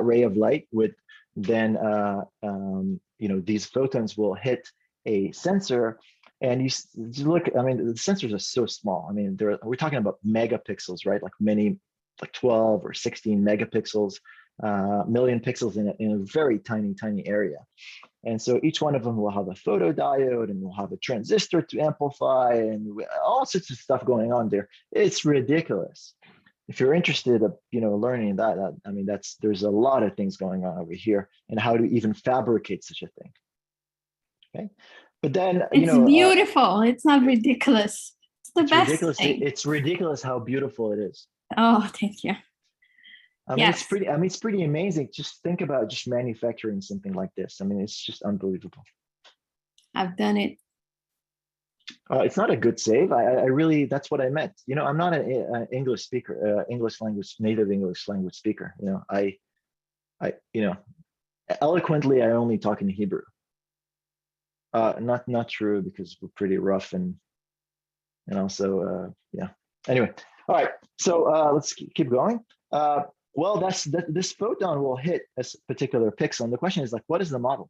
ray of light would then you know, these photons will hit a sensor, and you look, I mean, the sensors are so small. I mean, we're talking about megapixels, right? Like 12 or 16 megapixels. million pixels in a very tiny area. And so each one of them will have a photodiode and will have a transistor to amplify and all sorts of stuff going on there. It's ridiculous. If you're interested in, learning that, I mean, there's a lot of things going on over here and how to even fabricate such a thing. Okay, but then it's beautiful. It's not ridiculous. It's the best ridiculous. thing. It's ridiculous how beautiful it is. Oh, thank you. I mean, it's pretty. I mean, it's pretty amazing. Just think about just manufacturing something like this. I mean, it's just unbelievable. I've done it. It's not a good save. I really, that's what I meant. I'm not an English speaker, native English language speaker. I eloquently, I only talk in Hebrew. Not true, because we're pretty rough and also, yeah. Anyway, all right. So let's keep going. Well, this photon will hit a particular pixel. And the question is, like, what is the model?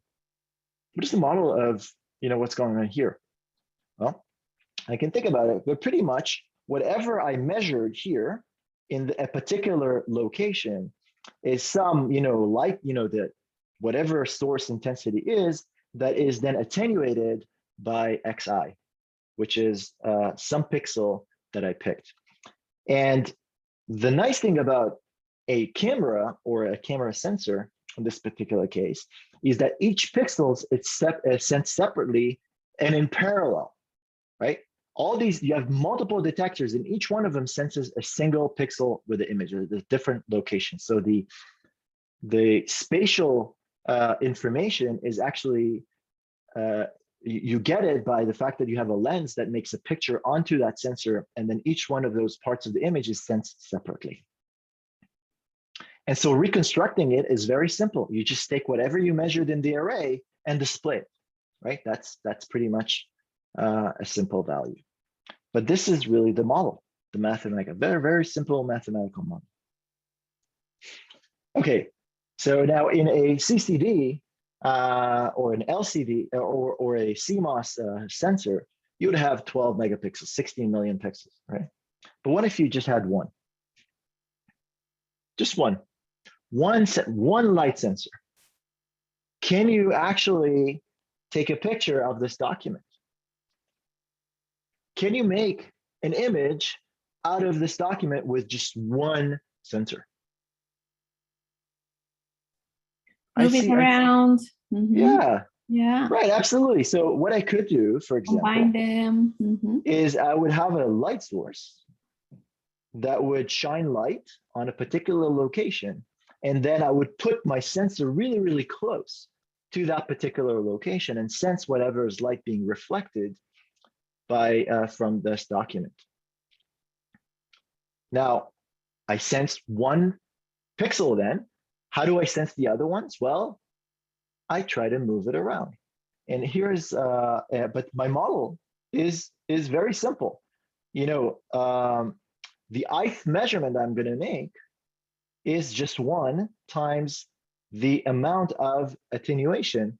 What is the model of, what's going on here? Well, I can think about it, but pretty much whatever I measured here in a particular location is some, light, whatever source intensity is, that is then attenuated by xi, which is some pixel that I picked. And the nice thing about a camera or a camera sensor in this particular case is that each pixel is sent separately and in parallel, right? All these, you have multiple detectors and each one of them senses a single pixel with the image at a different location. So the spatial information is actually, you get it by the fact that you have a lens that makes a picture onto that sensor, and then each one of those parts of the image is sensed separately. And so reconstructing it is very simple. You just take whatever you measured in the array and display it, right? That's pretty much a simple value. But this is really the model, the mathematical, very simple mathematical model. Okay, so now in a CCD or an LCD or a CMOS sensor, you would have 12 megapixels, 16 million pixels, right? But what if you just had one? Just one light sensor. Can you actually take a picture of this document? Can you make an image out of this document with just one sensor? Move it around. Yeah. Yeah. Right, absolutely. So what I could do, for example, combine them. is I would have a light source that would shine light on a particular location. And then I would put my sensor really close to that particular location and sense whatever is light being reflected by from this document. Now, I sensed one pixel then. How do I sense the other ones? Well, I try to move it around. And here's, but my model is very simple. The ith measurement I'm going to make is just 1 times the amount of attenuation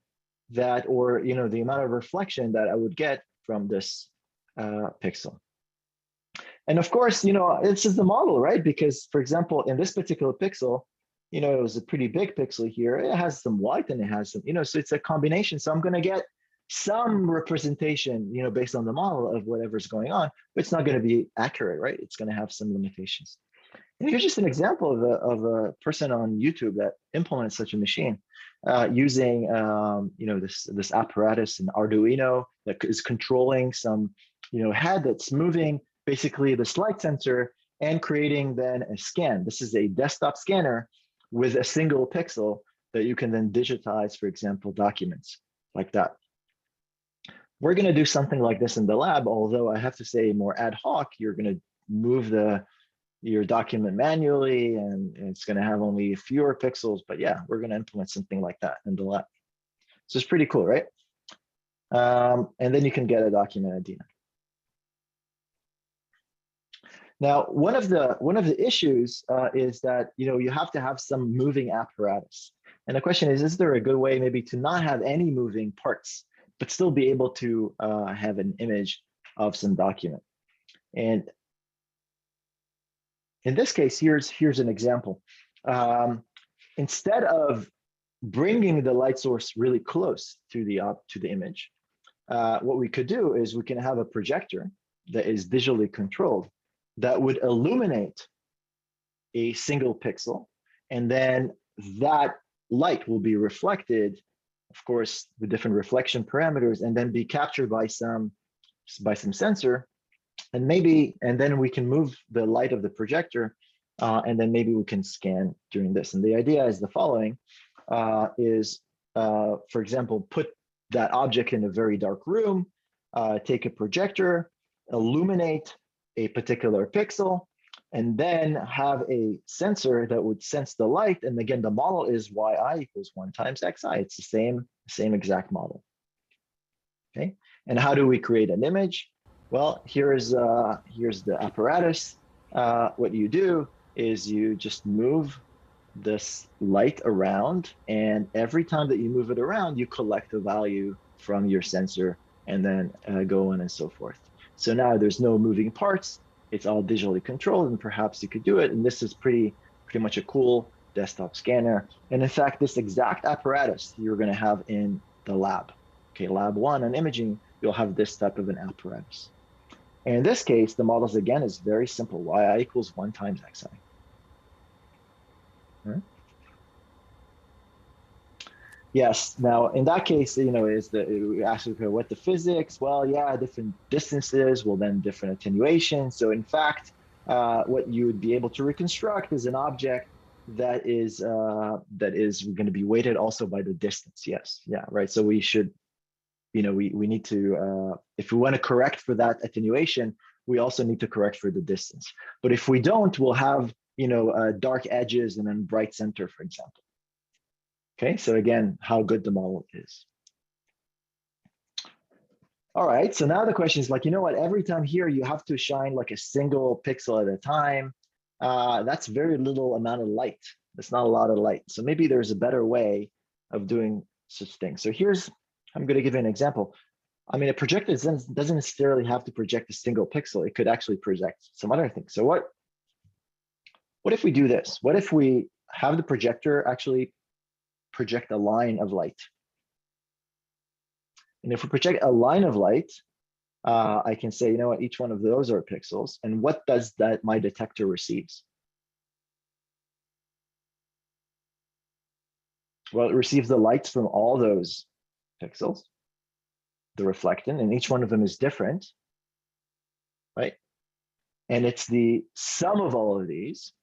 that, or the amount of reflection that I would get from this pixel. And of course, this is the model, right? Because, for example, in this particular pixel, it was a pretty big pixel here. It has some white and it has some, so it's a combination. So I'm going to get some representation, based on the model of whatever's going on, but it's not going to be accurate, right? It's going to have some limitations. And here's just an example of a person on YouTube that implements such a machine using, this apparatus and Arduino that is controlling some, head that's moving basically this light sensor and creating then a scan. This is a desktop scanner with a single pixel that you can then digitize, for example, documents like that. We're going to do something like this in the lab, although I have to say more ad hoc. You're going to move your document manually, and it's going to have only fewer pixels. But yeah, we're going to implement something like that in the lab. So it's pretty cool, right? And then you can get a document at the end. Now, one of the issues is that you have to have some moving apparatus. And the question is there a good way maybe to not have any moving parts, but still be able to have an image of some document? And in this case, here's an example. instead of bringing the light source really close to the image, what we could do is we can have a projector that is digitally controlled that would illuminate a single pixel, and then that light will be reflected, of course, with different reflection parameters, and then be captured by some sensor, and then we can move the light of the projector, and then maybe we can scan during this. And the idea is the following: for example, put that object in a very dark room, take a projector, illuminate a particular pixel, and then have a sensor that would sense the light. And again, the model is yi equals 1 times xi. It's the same exact model. Okay. And how do we create an image? Well, here's the apparatus. What you do is you just move this light around, and every time that you move it around, you collect a value from your sensor, and then go on and so forth. So now there's no moving parts. It's all digitally controlled, and perhaps you could do it. And this is pretty much a cool desktop scanner. And in fact, this exact apparatus you're going to have in the lab. Okay, lab 1 on imaging, you'll have this type of an apparatus. And in this case, the models again is very simple: yi equals 1 times xi. Right? Yes. Now, in that case, we ask, okay, what the physics? Well, yeah, different distances, well, then different attenuation. So in fact, what you would be able to reconstruct is an object that is going to be weighted also by the distance. Yes. Yeah. Right. So we should, we need to, if we want to correct for that attenuation, we also need to correct for the distance. But if we don't, we'll have, dark edges and then bright center, for example. Okay, so again, how good the model is. All right, so now the question is like, every time here you have to shine like a single pixel at a time. That's very little amount of light. That's not a lot of light. So maybe there's a better way of doing such things. So I'm going to give you an example. I mean, a projector doesn't necessarily have to project a single pixel. It could actually project some other things. So what if we do this? What if we have the projector actually project a line of light? And if we project a line of light, I can say, each one of those are pixels. And what does my detector receives? Well, it receives the lights from all those pixels, the reflectant, and each one of them is different, right? And it's the sum of all of these.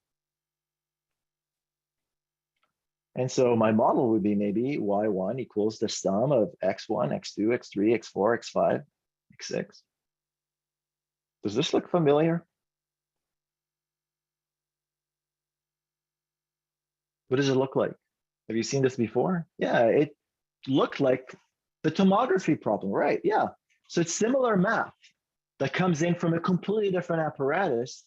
And so my model would be maybe y1 equals the sum of x1, x2, x3, x4, x5, x6. Does this look familiar? What does it look like? Have you seen this before? Yeah, it looked like the tomography problem, right? Yeah. So it's similar math that comes in from a completely different apparatus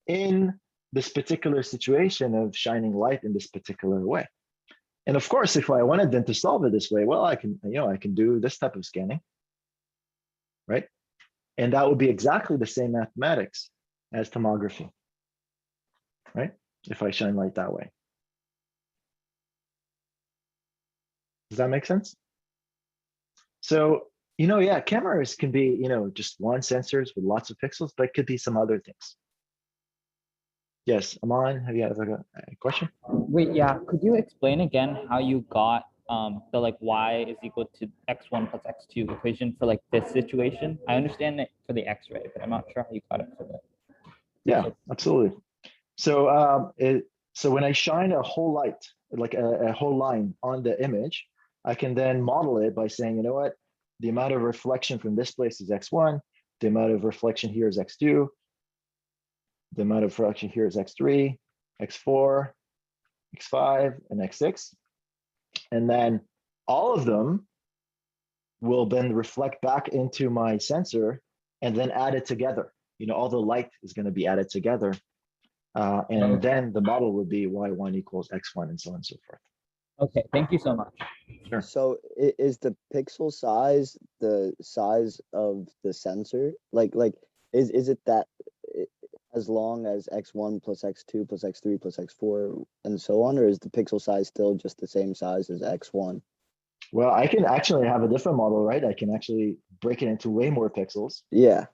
in this particular situation of shining light in this particular way. And of course, if I wanted then to solve it this way, well, I can do this type of scanning, right? And that would be exactly the same mathematics as tomography, right? If I shine light that way. Does that make sense? So, yeah, cameras can be, just one sensors with lots of pixels, but it could be some other things. Yes, Aman, have you had a question? Wait, yeah, could you explain again how you got the like y is equal to x1 plus x2 equation for like this situation? I understand it for the x-ray, but I'm not sure how you got it for that. Yeah, absolutely. So so when I shine a whole light, like a whole line on the image, I can then model it by saying, you know what, the amount of reflection from this place is x1, the amount of reflection here is x2, the amount of reflection here is x3, x4, x5, and x6. And then all of them will then reflect back into my sensor and then add it together. All the light is going to be added together. And then the model would be y1 equals x1 and so on and so forth. Okay, thank you so much. Sure. So is the pixel size the size of the sensor? Like is it that, as long as x1 plus x2 plus x3 plus x4 and so on, or is the pixel size still just the same size as x1? Well, I can actually have a different model, right? I can actually break it into way more pixels. Yeah.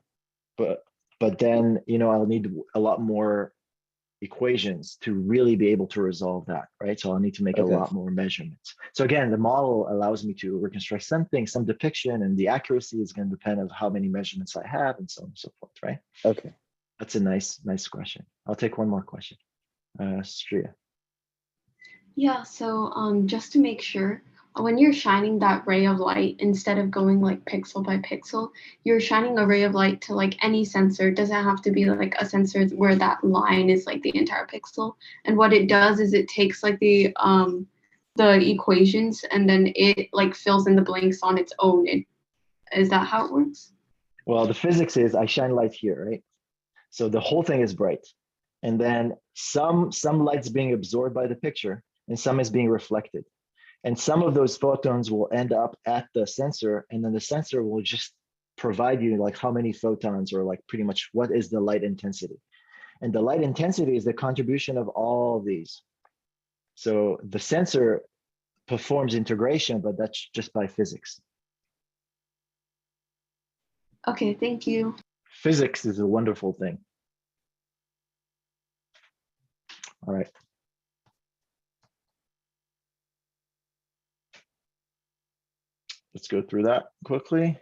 But then, I'll need a lot more equations to really be able to resolve that, right? So I'll need to make a lot more measurements. So again, the model allows me to reconstruct something, some depiction, and the accuracy is going to depend on how many measurements I have and so on and so forth, right? Okay. That's a nice question. I'll take one more question. Stria. Yeah, so just to make sure, when you're shining that ray of light, instead of going like pixel by pixel, you're shining a ray of light to like any sensor. It doesn't have to be like a sensor where that line is like the entire pixel. And what it does is it takes like the equations and then it like fills in the blanks on its own. Is that how it works? Well, the physics is I shine light here, right? So the whole thing is bright. And then some light's being absorbed by the picture and some is being reflected. And some of those photons will end up at the sensor, and then the sensor will just provide you like how many photons or like pretty much what is the light intensity. And the light intensity is the contribution of all of these. So the sensor performs integration, but that's just by physics. Okay, thank you. Physics is a wonderful thing. All right. Let's go through that quickly.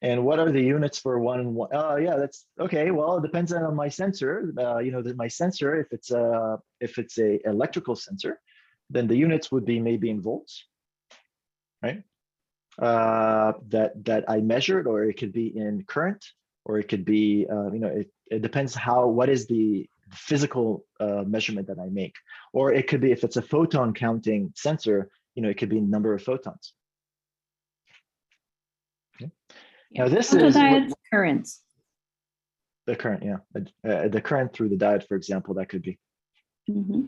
And what are the units for one and one? Oh, yeah, that's okay. Well, it depends on my sensor. My sensor, if it's a electrical sensor, then the units would be maybe in volts, right? That I measured, or it could be in current, or it could be, it depends what is the physical measurement that I make, or it could be if it's a photon counting sensor, it could be number of photons. Okay. Yeah. Now this photodiode currents. The current, yeah, the current through the diode, for example, that could be. Mm-hmm.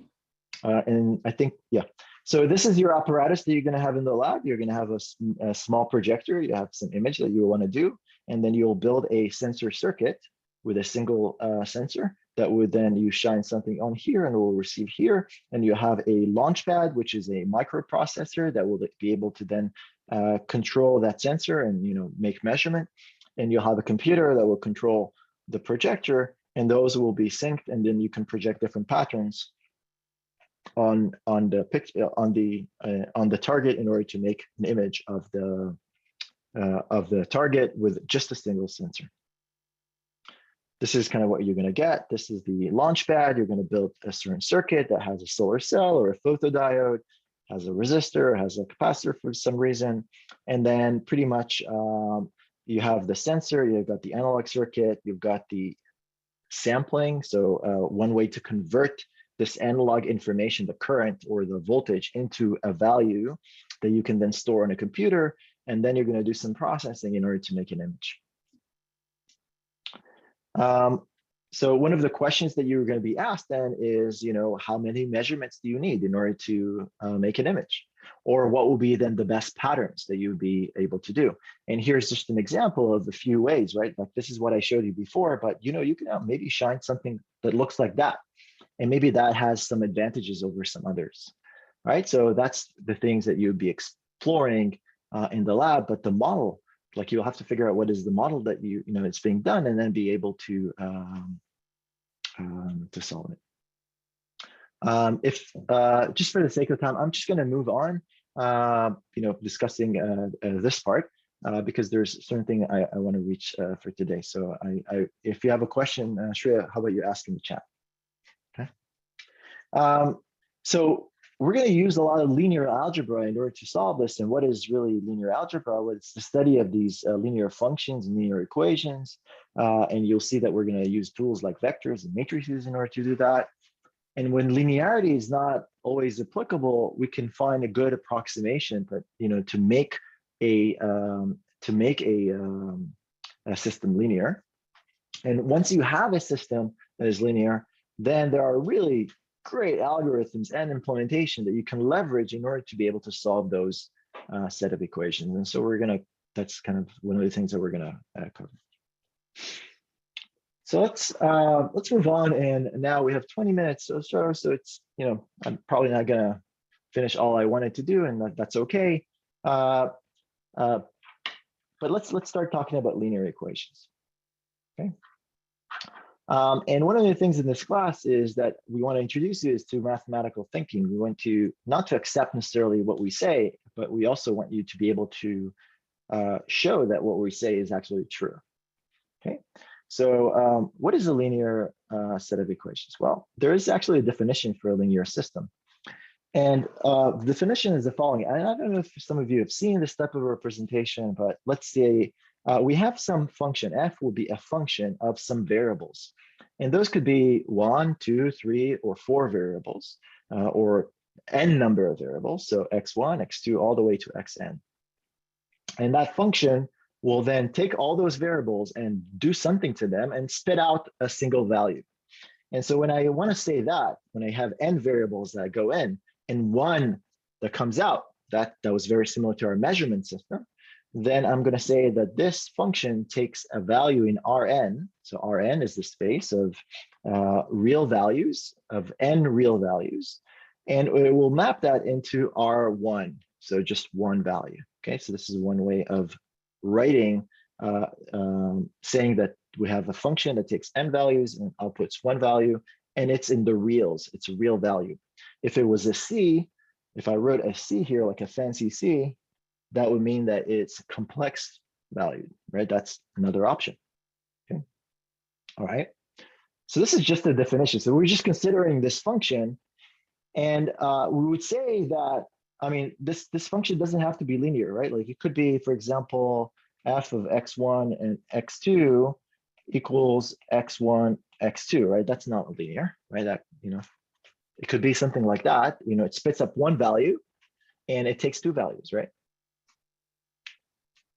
And I think, yeah. So this is your apparatus that you're going to have in the lab. You're going to have a small projector. You have some image that you want to do, and then you'll build a sensor circuit with a single sensor that would then you shine something on here and it will receive here. And you have a launch pad, which is a microprocessor that will be able to then control that sensor and make measurement. And you'll have a computer that will control the projector, and those will be synced, and then you can project different patterns on the picture on the target in order to make an image of the target with just a single sensor. This is kind of what you're going to get. This is the launch pad. You're going to build a certain circuit that has a solar cell or a photodiode, has a resistor, has a capacitor for some reason, and then pretty much you have the sensor. You've got the analog circuit. You've got the sampling. So one way to convert this analog information, the current or the voltage, into a value that you can then store on a computer, and then you're going to do some processing in order to make an image. So one of the questions that you're going to be asked then is, how many measurements do you need in order to make an image? Or what will be then the best patterns that you would be able to do? And here's just an example of a few ways, right? Like this is what I showed you before, but you can maybe shine something that looks like that. And maybe that has some advantages over some others, right? So that's the things that you'd be exploring in the lab, but the model, like you'll have to figure out what is the model that it's being done, and then be able to solve it. If just for the sake of time, I'm just going to move on, discussing this part because there's a certain thing I want to reach for today. So if you have a question, Shreya, how about you ask in the chat? Okay. So we're going to use a lot of linear algebra in order to solve this. And what is really linear algebra? Well, it's the study of these linear functions and linear equations. And you'll see that we're going to use tools like vectors and matrices in order to do that. And when linearity is not always applicable, we can find a good approximation, but to make a system linear. And once you have a system that is linear, then there are really great algorithms and implementation that you can leverage in order to be able to solve those set of equations. And so that's kind of one of the things that we're gonna cover. So let's move on. And now we have 20 minutes or so it's, I'm probably not gonna finish all I wanted to do, and that's okay. But let's start talking about linear equations. Okay. And one of the things in this class is that we want to introduce you is to mathematical thinking. We want to not to accept necessarily what we say, but we also want you to be able to show that what we say is actually true. Okay. So what is a linear set of equations? Well, there is actually a definition for a linear system. And the definition is the following. And I don't know if some of you have seen this type of representation, but let's say we have some function. F will be a function of some variables. And those could be 1, 2, 3, or 4 variables, or n number of variables. So x1, x2, all the way to xn. And that function will then take all those variables and do something to them and spit out a single value. And so when I want to say that, when I have n variables that go in and one that comes out, that was very similar to our measurement system, then I'm going to say that this function takes a value in Rn. So Rn is the space of real values, of n real values, and it will map that into R1. So just one value. Okay, so this is one way of writing, saying that we have a function that takes n values and outputs one value, and it's in the reals. It's a real value. If it was a C, if I wrote a C here, like a fancy C, that would mean that it's complex value, right? That's another option. Okay. All right. So this is just a definition. So we're just considering this function, and we would say that, I mean, this function doesn't have to be linear, right? Like it could be, for example, f of x1 and x2 equals x1, x2, right? That's not linear, right? That, it could be something like that. It spits up one value and it takes two values, right?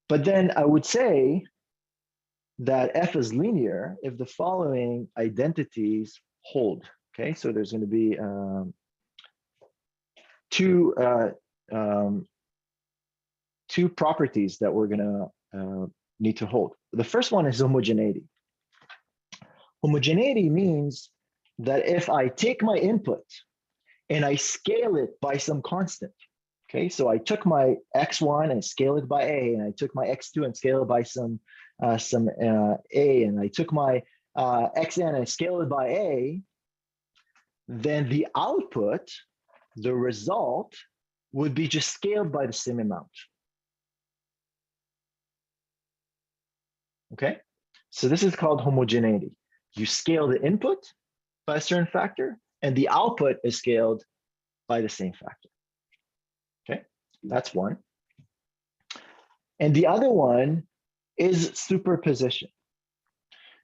But then I would say that f is linear if the following identities hold. Okay, so there's going to be two properties that we're going to need to hold. The first one is homogeneity. Homogeneity means that if I take my input and I scale it by some constant, okay, so I took my x1 and scaled it by a, and I took my x2 and scaled it by some a, and I took my xn and scaled it by a, then the output, the result, would be just scaled by the same amount. Okay, so this is called homogeneity. You scale the input by a certain factor, and the output is scaled by the same factor. Okay, that's one. And the other one is superposition.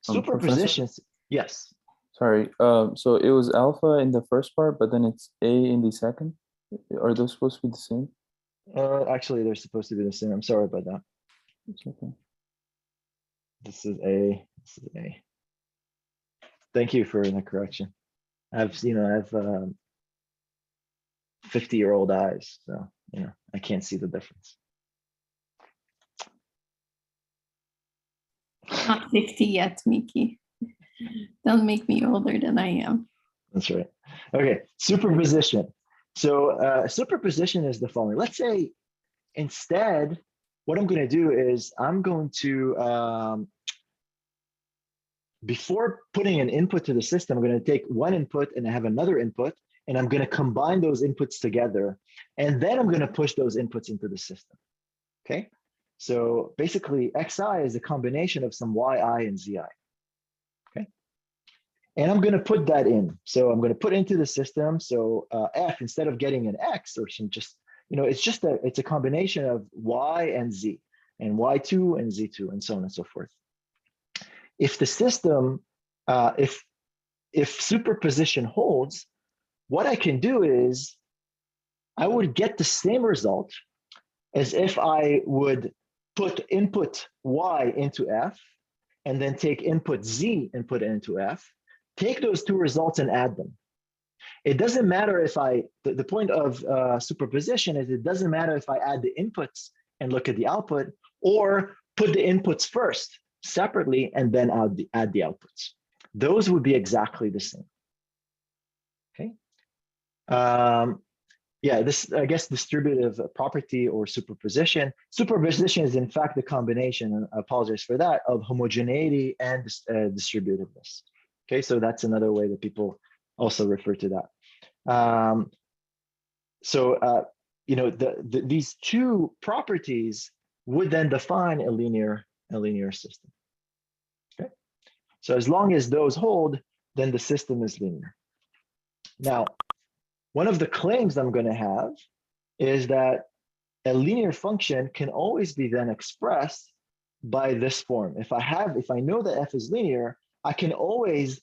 Superposition, yes. Sorry, so it was alpha in the first part, but then it's a in the second? Are those supposed to be the same? Actually, they're supposed to be the same. I'm sorry about that. It's okay. This is a, this is a. Thank you for the correction. I've 50-year-old eyes, so I can't see the difference. Not 50 yet, Mickey. Don't make me older than I am. That's right. Okay, superposition. So superposition is the following. Let's say instead, what I'm going to do is I'm going to, before putting an input to the system, I'm going to take one input and I have another input, and I'm going to combine those inputs together, and then I'm going to push those inputs into the system. Okay, so basically xi is a combination of some yi and zi. Okay, and I'm going to put that in. So I'm going to put into the system. So f, instead of getting an x or some just, it's a combination of y and z, and y2 and z2, and so on and so forth. If the system, if superposition holds, what I can do is I would get the same result as if I would put input y into f, and then take input z and put it into f, take those two results and add them. It doesn't matter if the point of superposition is it doesn't matter if I add the inputs and look at the output, or put the inputs first. separately and then add the outputs. Those would be exactly the same. Okay. Yeah, this, I guess, distributive property or superposition. Superposition is in fact the combination, and I apologize for that, of homogeneity and distributiveness. Okay, so that's another way that people also refer to that. You know, these two properties would then define a linear system. Okay, so as long as those hold, then the system is linear. Now, one of the claims I'm going to have is that a linear function can always be then expressed by this form. If I know that f is linear, I can always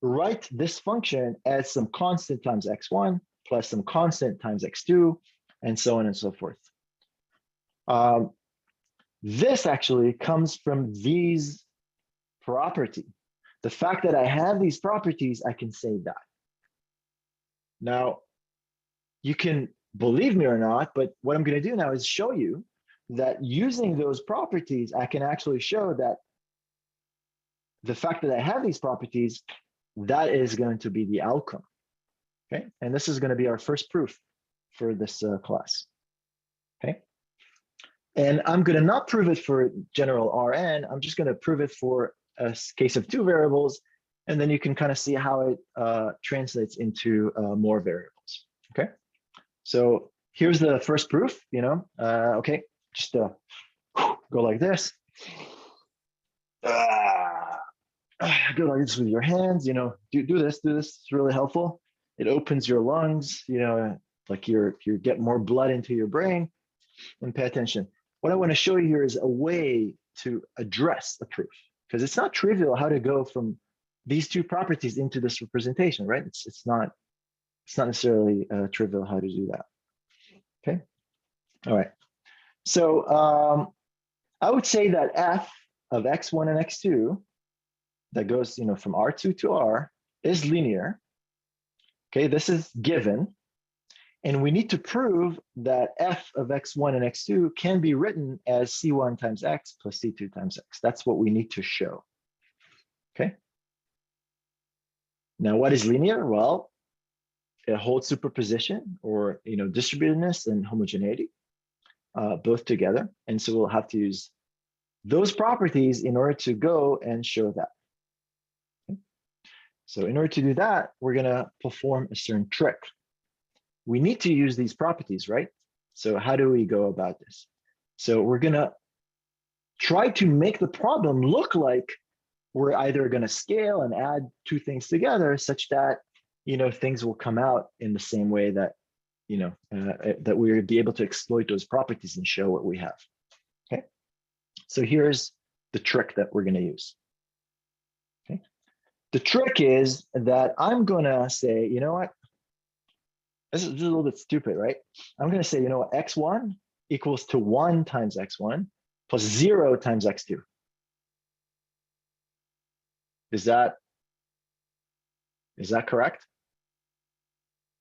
write this function as some constant times x1 plus some constant times x2, and so on and so forth. This actually comes from these property. The fact that I have these properties, I can say that. Now, you can believe me or not, but what I'm going to do now is show you that using those properties, I can actually show that the fact that I have these properties, that is going to be the outcome. Okay, and this is going to be our first proof for this class. Okay, and I'm going to not prove it for general Rn. I'm just going to prove it for a case of two variables, and then you can kind of see how it translates into more variables. Okay, so here's the first proof. You know, okay, just go like this. Go like this with your hands. You know, do this. It's really helpful. It opens your lungs. You know, like you get more blood into your brain. And pay attention. What I want to show you here is a way to address the proof, because it's not trivial how to go from these two properties into this representation, right? It's not necessarily trivial how to do that. Okay. All right. So I would say that f of x1 and x2 that goes, you know, from R2 to R is linear. Okay, this is given. And we need to prove that f of x1 and x2 can be written as c1 times x plus c2 times x. That's what we need to show. Okay. Now, what is linear? Well, it holds superposition, or, you know, distributedness and homogeneity, both together. And so we'll have to use those properties in order to go and show that. Okay. So in order to do that, we're going to perform a certain trick. We need to use these properties, right? So how do we go about this? So we're going to try to make the problem look like we're either going to scale and add two things together such that, you know, things will come out in the same way that, you know, that we would be able to exploit those properties and show what we have. Okay. So here's the trick that we're going to use. Okay. The trick is that I'm going to say, you know what? This is a little bit stupid, right? I'm going to say, you know what, x1 equals to 1 times x1 plus 0 times x2. Is that correct?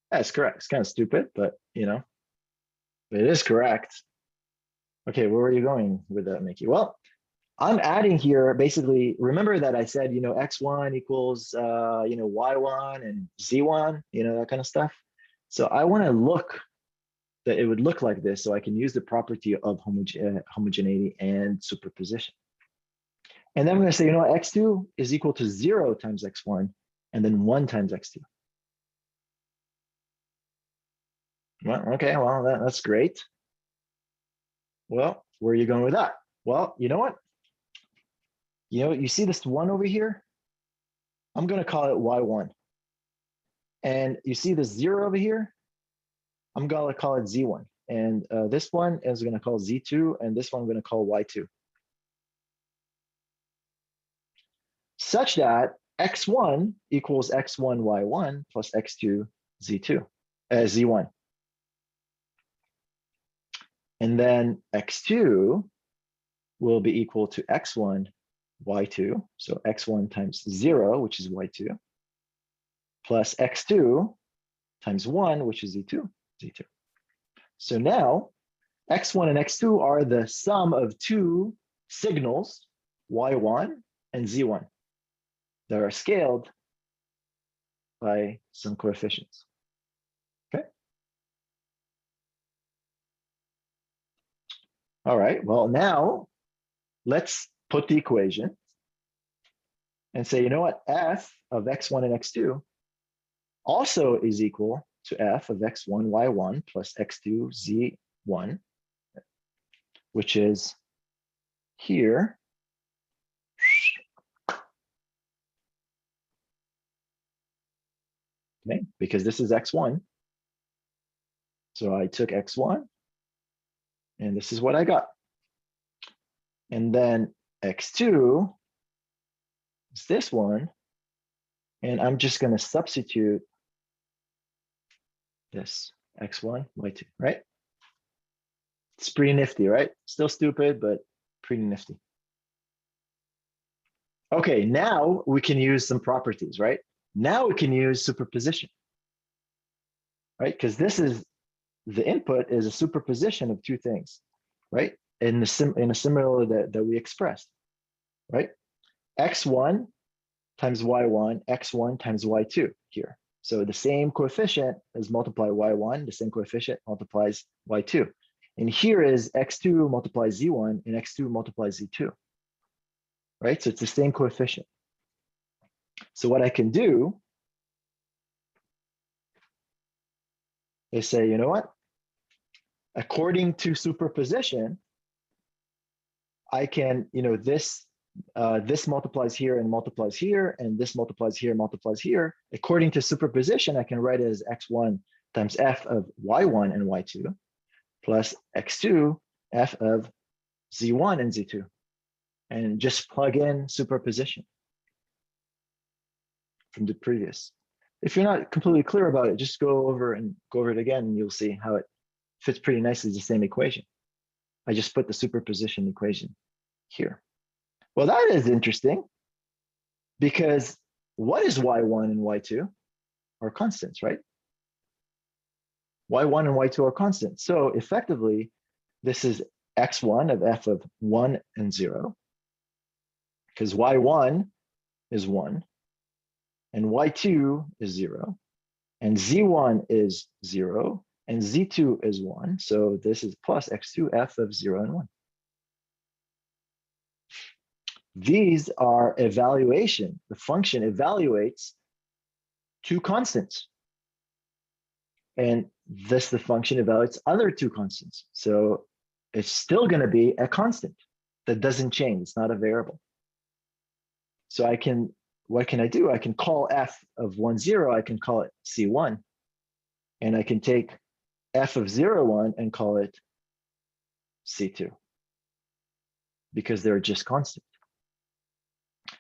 That's correct. It's kind of stupid, but, you know, it is correct. Okay, where are you going with that, Mickey? Well, I'm adding here, basically, remember that I said, you know, x1 equals, you know, y1 and z1, you know, that kind of stuff. So I want to look that it would look like this, so I can use the property of homogeneity and superposition. And then I'm going to say, you know what, x2 is equal to 0 times x1, and then 1 times x2. Well, okay, well, that's great. Well, where are you going with that? Well, you know what? You see this 1 over here? I'm going to call it y1. And you see this 0 over here? I'm going to call it z1. And this one is going to call z2, and this one I'm going to call y2. Such that x1 equals x1 y1 plus x2 z2, z1. And then x2 will be equal to x1 y2, so x1 times 0, which is y2, plus x2 times 1, which is z2. So now x1 and x2 are the sum of two signals y1, and z1 that are scaled by some coefficients. Okay. All right, well, now let's put the equation and say, you know what, f of x1 and x2 also is equal to f of x1, y1 plus x2, z1, which is here. Okay, because this is x1. So I took x1, and this is what I got. And then x2 is this one, and I'm just going to substitute this x1, y2, right? It's pretty nifty, right? Still stupid, but pretty nifty. Okay, now we can use some properties, right? Now we can use superposition, right? Because this is, the input is a superposition of two things, right? In a similar that we expressed, right? x1 times y1, x1 times y2 here. So the same coefficient is multiply y1, the same coefficient multiplies y2. And here is x2 multiplies z1 and x2 multiplies z2, right? So it's the same coefficient. So what I can do is say, you know what? According to superposition, I can, you know, this multiplies here and multiplies here, and this multiplies here and multiplies here. According to superposition, I can write it as x1 times f of y1 and y2 plus x2 f of z1 and z2, and just plug in superposition from the previous. If you're not completely clear about it, just go over it again, and you'll see how it fits pretty nicely, the same equation. I just put the superposition equation here. Well, that is interesting, because what is y1 and y2 are constants, right? y1 and y2 are constants. So effectively, this is x1 of f of 1 and 0, because y1 is 1, and y2 is 0, and z1 is 0, and z2 is 1. So this is plus x2 f of 0 and 1. These are evaluation. The function evaluates two constants. And the function evaluates other two constants. So it's still going to be a constant that doesn't change. It's not a variable. So what can I do? I can call f of 1, 0, I can call it c1. And I can take f of 0, 1 and call it c2, because they're just constant.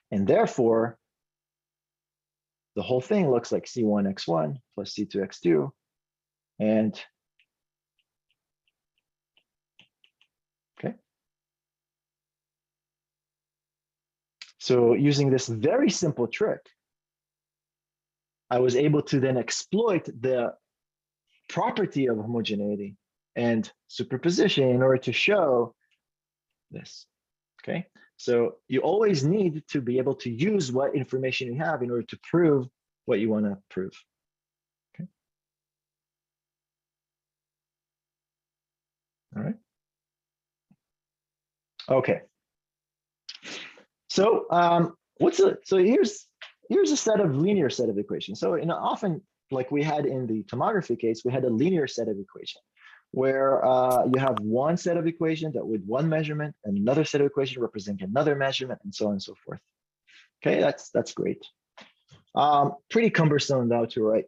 And therefore, the whole thing looks like c1 x1 plus c2 x2. And okay. So using this very simple trick, I was able to then exploit the property of homogeneity and superposition in order to show this. Okay. So you always need to be able to use what information you have in order to prove what you want to prove. Okay. All right. Okay. So here's a linear set of equations. So often, like we had in the tomography case, we had a linear set of equations where you have one set of equations that with one measurement and another set of equations represent another measurement, and so on and so forth. Okay, that's great. Pretty cumbersome though to write.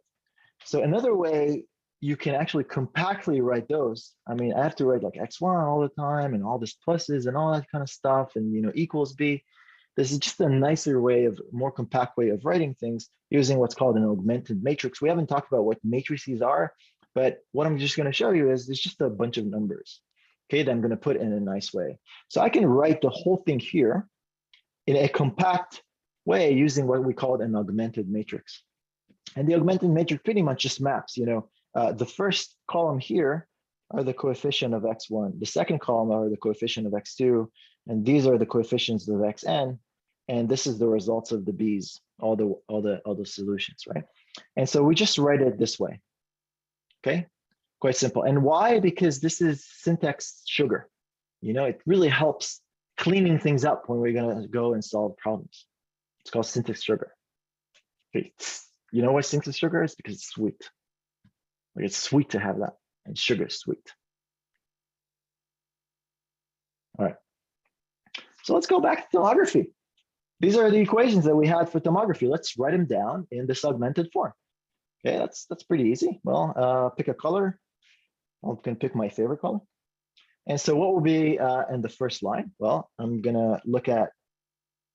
So another way you can actually compactly write those. I mean, I have to write like x1 all the time and all this pluses and all that kind of stuff, and equals b. This is just a nicer way more compact way of writing things using what's called an augmented matrix. We haven't talked about what matrices are, but what I'm just going to show you is there's just a bunch of numbers, okay, that I'm going to put in a nice way. So I can write the whole thing here in a compact way using what we call an augmented matrix. And the augmented matrix pretty much just maps, the first column here are the coefficient of x1. The second column are the coefficient of x2. And these are the coefficients of xn, and this is the results of the b's, all the solutions, right? And so we just write it this way. Okay, quite simple. And why? Because this is syntax sugar. You know, it really helps cleaning things up when we're going to go and solve problems. It's called syntax sugar. Okay. You know why syntax sugar is? Because it's sweet. Like, it's sweet to have that, and sugar is sweet. All right. So let's go back to tomography. These are the equations that we had for tomography. Let's write them down in this augmented form. Okay, that's pretty easy. Well, pick a color. I'm going to pick my favorite color. And so what will be in the first line? Well, I'm going to look at,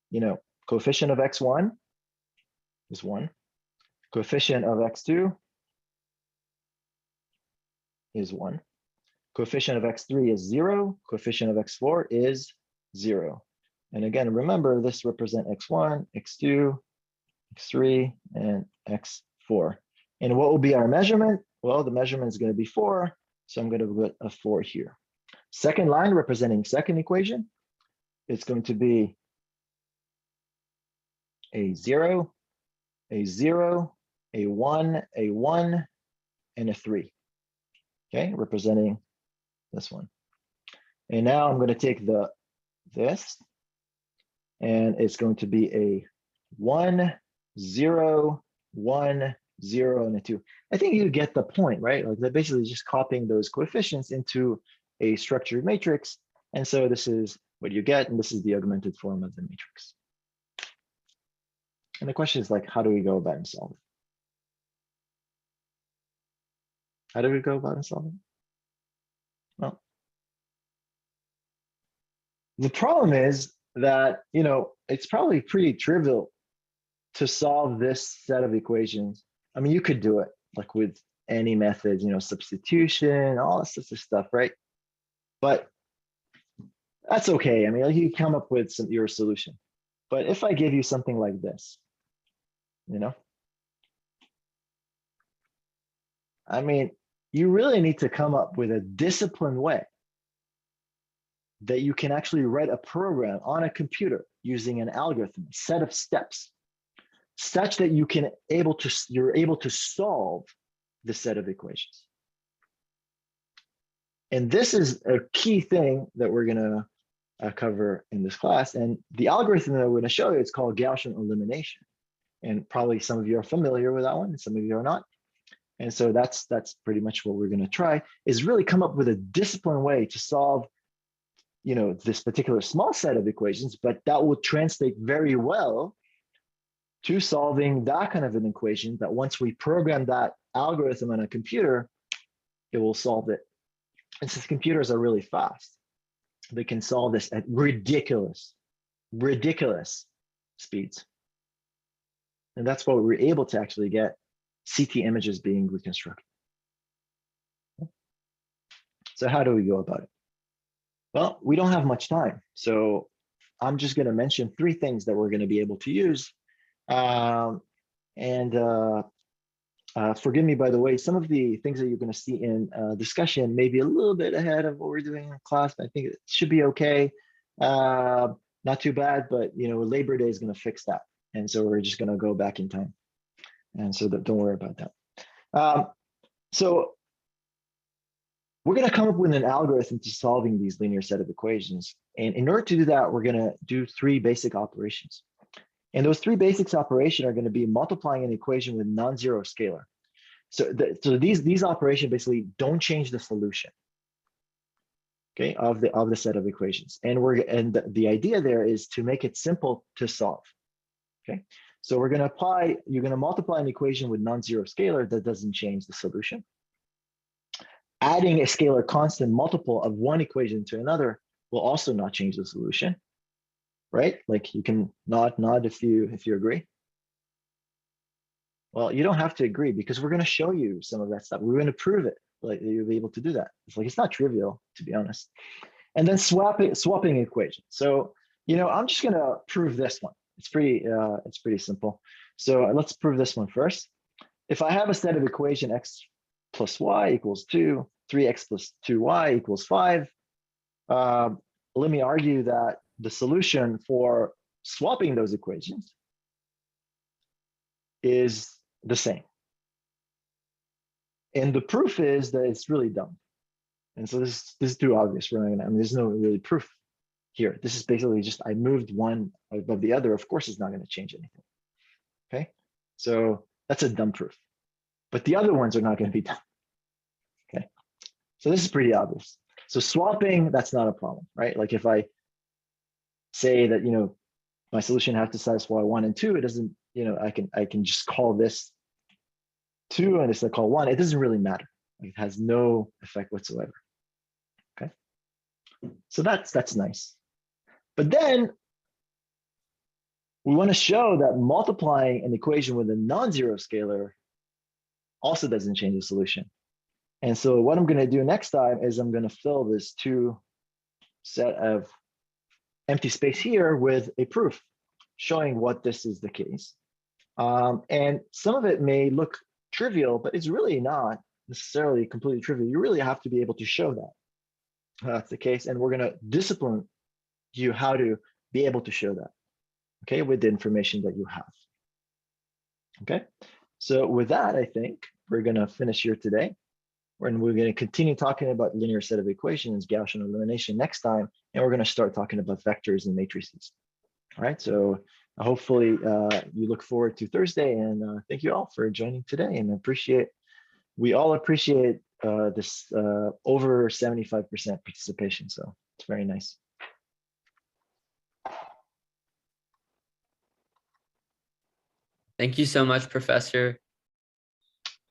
you know, coefficient of x1 is 1. Coefficient of x2 is 1. Coefficient of x3 is 0. Coefficient of x4 is 0. And again, remember, this represent x1, x2, x3, and x4. And what will be our measurement? Well, the measurement is going to be 4. So I'm going to put a 4 here. Second line representing second equation, it's going to be a 0, a 0, a 1, a 1, and a 3. Okay, representing this one. And now I'm going to take this, and it's going to be a 1, 0, 1, 0, and a 2. I think you get the point, right? Like, they're basically just copying those coefficients into a structured matrix. And so this is what you get, and this is the augmented form of the matrix. And the question is, like, how do we go about and solve it? How do we go about and solve it? Well, the problem is that, you know, it's probably pretty trivial to solve this set of equations. I mean, you could do it like with any method, you know, substitution, all this sorts of stuff, right? But that's okay. I mean, you come up with your solution. But if I give you something like this, you know, I mean, you really need to come up with a disciplined way that you can actually write a program on a computer using an algorithm, set of steps, such that you're able to solve the set of equations. And this is a key thing that we're going to cover in this class. And the algorithm that we're going to show you, it's called Gaussian elimination. And probably some of you are familiar with that one, and some of you are not. And so that's pretty much what we're going to try, is really come up with a disciplined way to solve, you know, this particular small set of equations, but that will translate very well to solving that kind of an equation that once we program that algorithm on a computer, it will solve it. And since computers are really fast, they can solve this at ridiculous speeds. And that's why we were able to actually get CT images being reconstructed. So how do we go about it? Well, we don't have much time. So I'm just going to mention 3 things that we're going to be able to use. Forgive me, by the way, some of the things that you're going to see in discussion may be a little bit ahead of what we're doing in class, but I think it should be okay. Not too bad, but, you know, Labor Day is going to fix that. And so we're just going to go back in time. And so don't worry about that. So we're going to come up with an algorithm to solving these linear set of equations. And in order to do that, we're going to do 3 basic operations. And those 3 basic operations are going to be multiplying an equation with non-zero scalar. So these operations basically don't change the solution, okay, of the set of equations. And the idea there is to make it simple to solve. Okay, so you're going to multiply an equation with non-zero scalar that doesn't change the solution. Adding a scalar constant multiple of one equation to another will also not change the solution, right? Like, you can nod if you agree. Well, you don't have to agree, because we're going to show you some of that stuff. We're going to prove it, like you'll be able to do that. It's not trivial, to be honest. And then swapping equations. So, you know, I'm just going to prove this one. It's pretty simple. So let's prove this one first. If I have a set of equation x plus y equals 2, 3x plus 2y equals 5, let me argue that the solution for swapping those equations is the same. And the proof is that it's really dumb. And so this is too obvious. We're not gonna, I mean, there's no really proof here. This is basically just, I moved one above the other. Of course, it's not gonna change anything. Okay, so that's a dumb proof. But the other ones are not gonna be dumb. Okay, so this is pretty obvious. So swapping, that's not a problem, right? Like if I say that, my solution has to satisfy 1 and 2, it doesn't, I can just call this 2 and this I call 1. It doesn't really matter. It has no effect whatsoever. Okay, so that's nice. But then we want to show that multiplying an equation with a non-zero scalar also doesn't change the solution. And so what I'm going to do next time is I'm going to fill this 2 set of empty space here with a proof showing what this is the case. And some of it may look trivial, but it's really not necessarily completely trivial. You really have to be able to show that that's the case. And we're going to discipline you how to be able to show that, okay, with the information that you have. Okay, so with that, I think we're going to finish here today. And we're going to continue talking about linear set of equations, Gaussian elimination next time, and we're going to start talking about vectors and matrices. All right, so hopefully you look forward to Thursday, and thank you all for joining today, and we all appreciate this over 75% participation, so it's very nice. Thank you so much, Professor.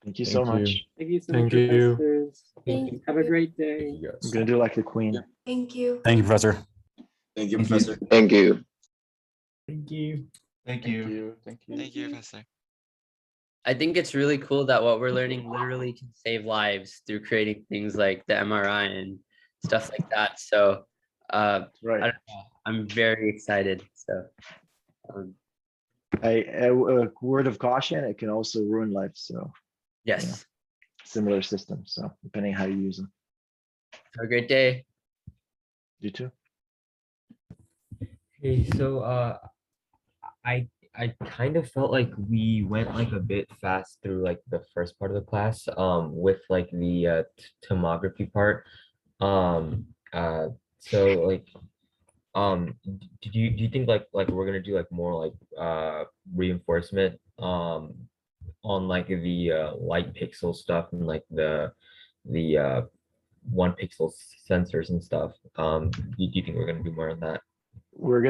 Thank you so much. Thank you so much, professors. Have a great day. I'm gonna do like the queen. Thank you. Thank you, Professor. Thank you, Professor. Thank you. Thank you. Thank you. Thank you. Thank you, Professor. I think it's really cool that what we're learning literally can save lives through creating things like the MRI and stuff like that. So Right. I don't know, I'm very excited. So A word of caution, it can also ruin lives. So yes. Similar systems. So depending how you use them. Have a great day. You too. Okay, so I kind of felt like we went like a bit fast through like the first part of the class with like the tomography part. So like do you think like we're gonna do like more like reinforcement on like the light pixel stuff and like the 1 pixel sensors and stuff? Do you think we're gonna do more on that? You're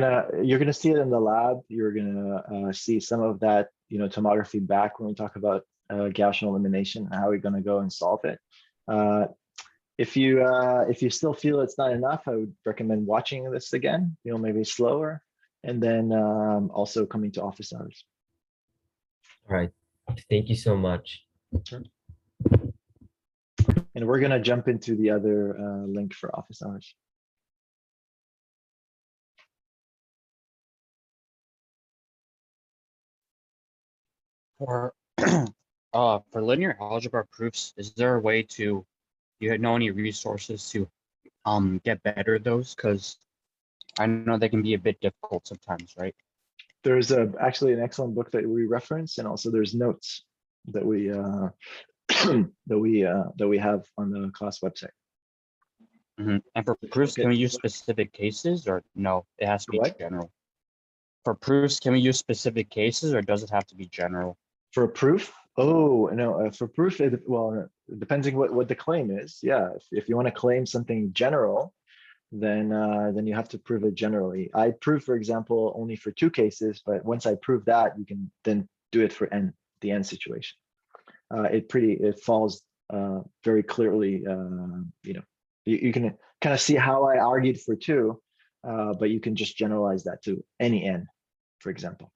gonna see it in the lab. You're gonna see some of that, tomography back when we talk about Gaussian elimination and how we're gonna go and solve it. If you still feel it's not enough, I would recommend watching this again, maybe slower, and then also coming to office hours. All right, thank you so much. Sure. And we're gonna jump into the other link for office hours. For linear algebra proofs, is there a way to, do you know any resources to get better at those? Because I know they can be a bit difficult sometimes, right? There's actually an excellent book that we reference, and also there's notes that we that we have on the class website. And for proofs, can we use specific cases, or no? It has to be general. For proofs, can we use specific cases, or does it have to be general? For a proof? Oh, no, for proof, well, depending what the claim is. Yeah, if you want to claim something general, then you have to prove it generally. I prove, for example, only for 2 cases, but once I prove that, you can then do it for the n situation. It falls very clearly. You can kind of see how I argued for 2, but you can just generalize that to any n, for example.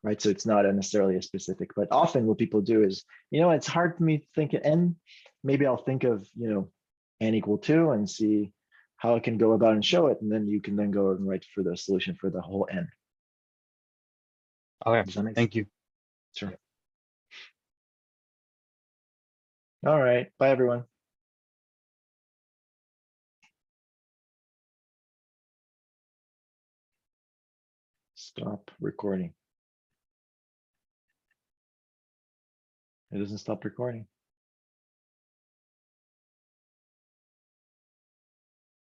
Right, so it's not necessarily a specific, but often what people do is, it's hard for me to think of n. Maybe I'll think of, n equal 2 and see how I can go about and show it, and then you can then go and write for the solution for the whole n. Okay, thank you. Sure. All right, bye everyone. stop recording. It doesn't stop recording.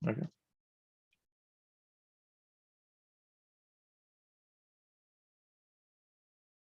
Okay.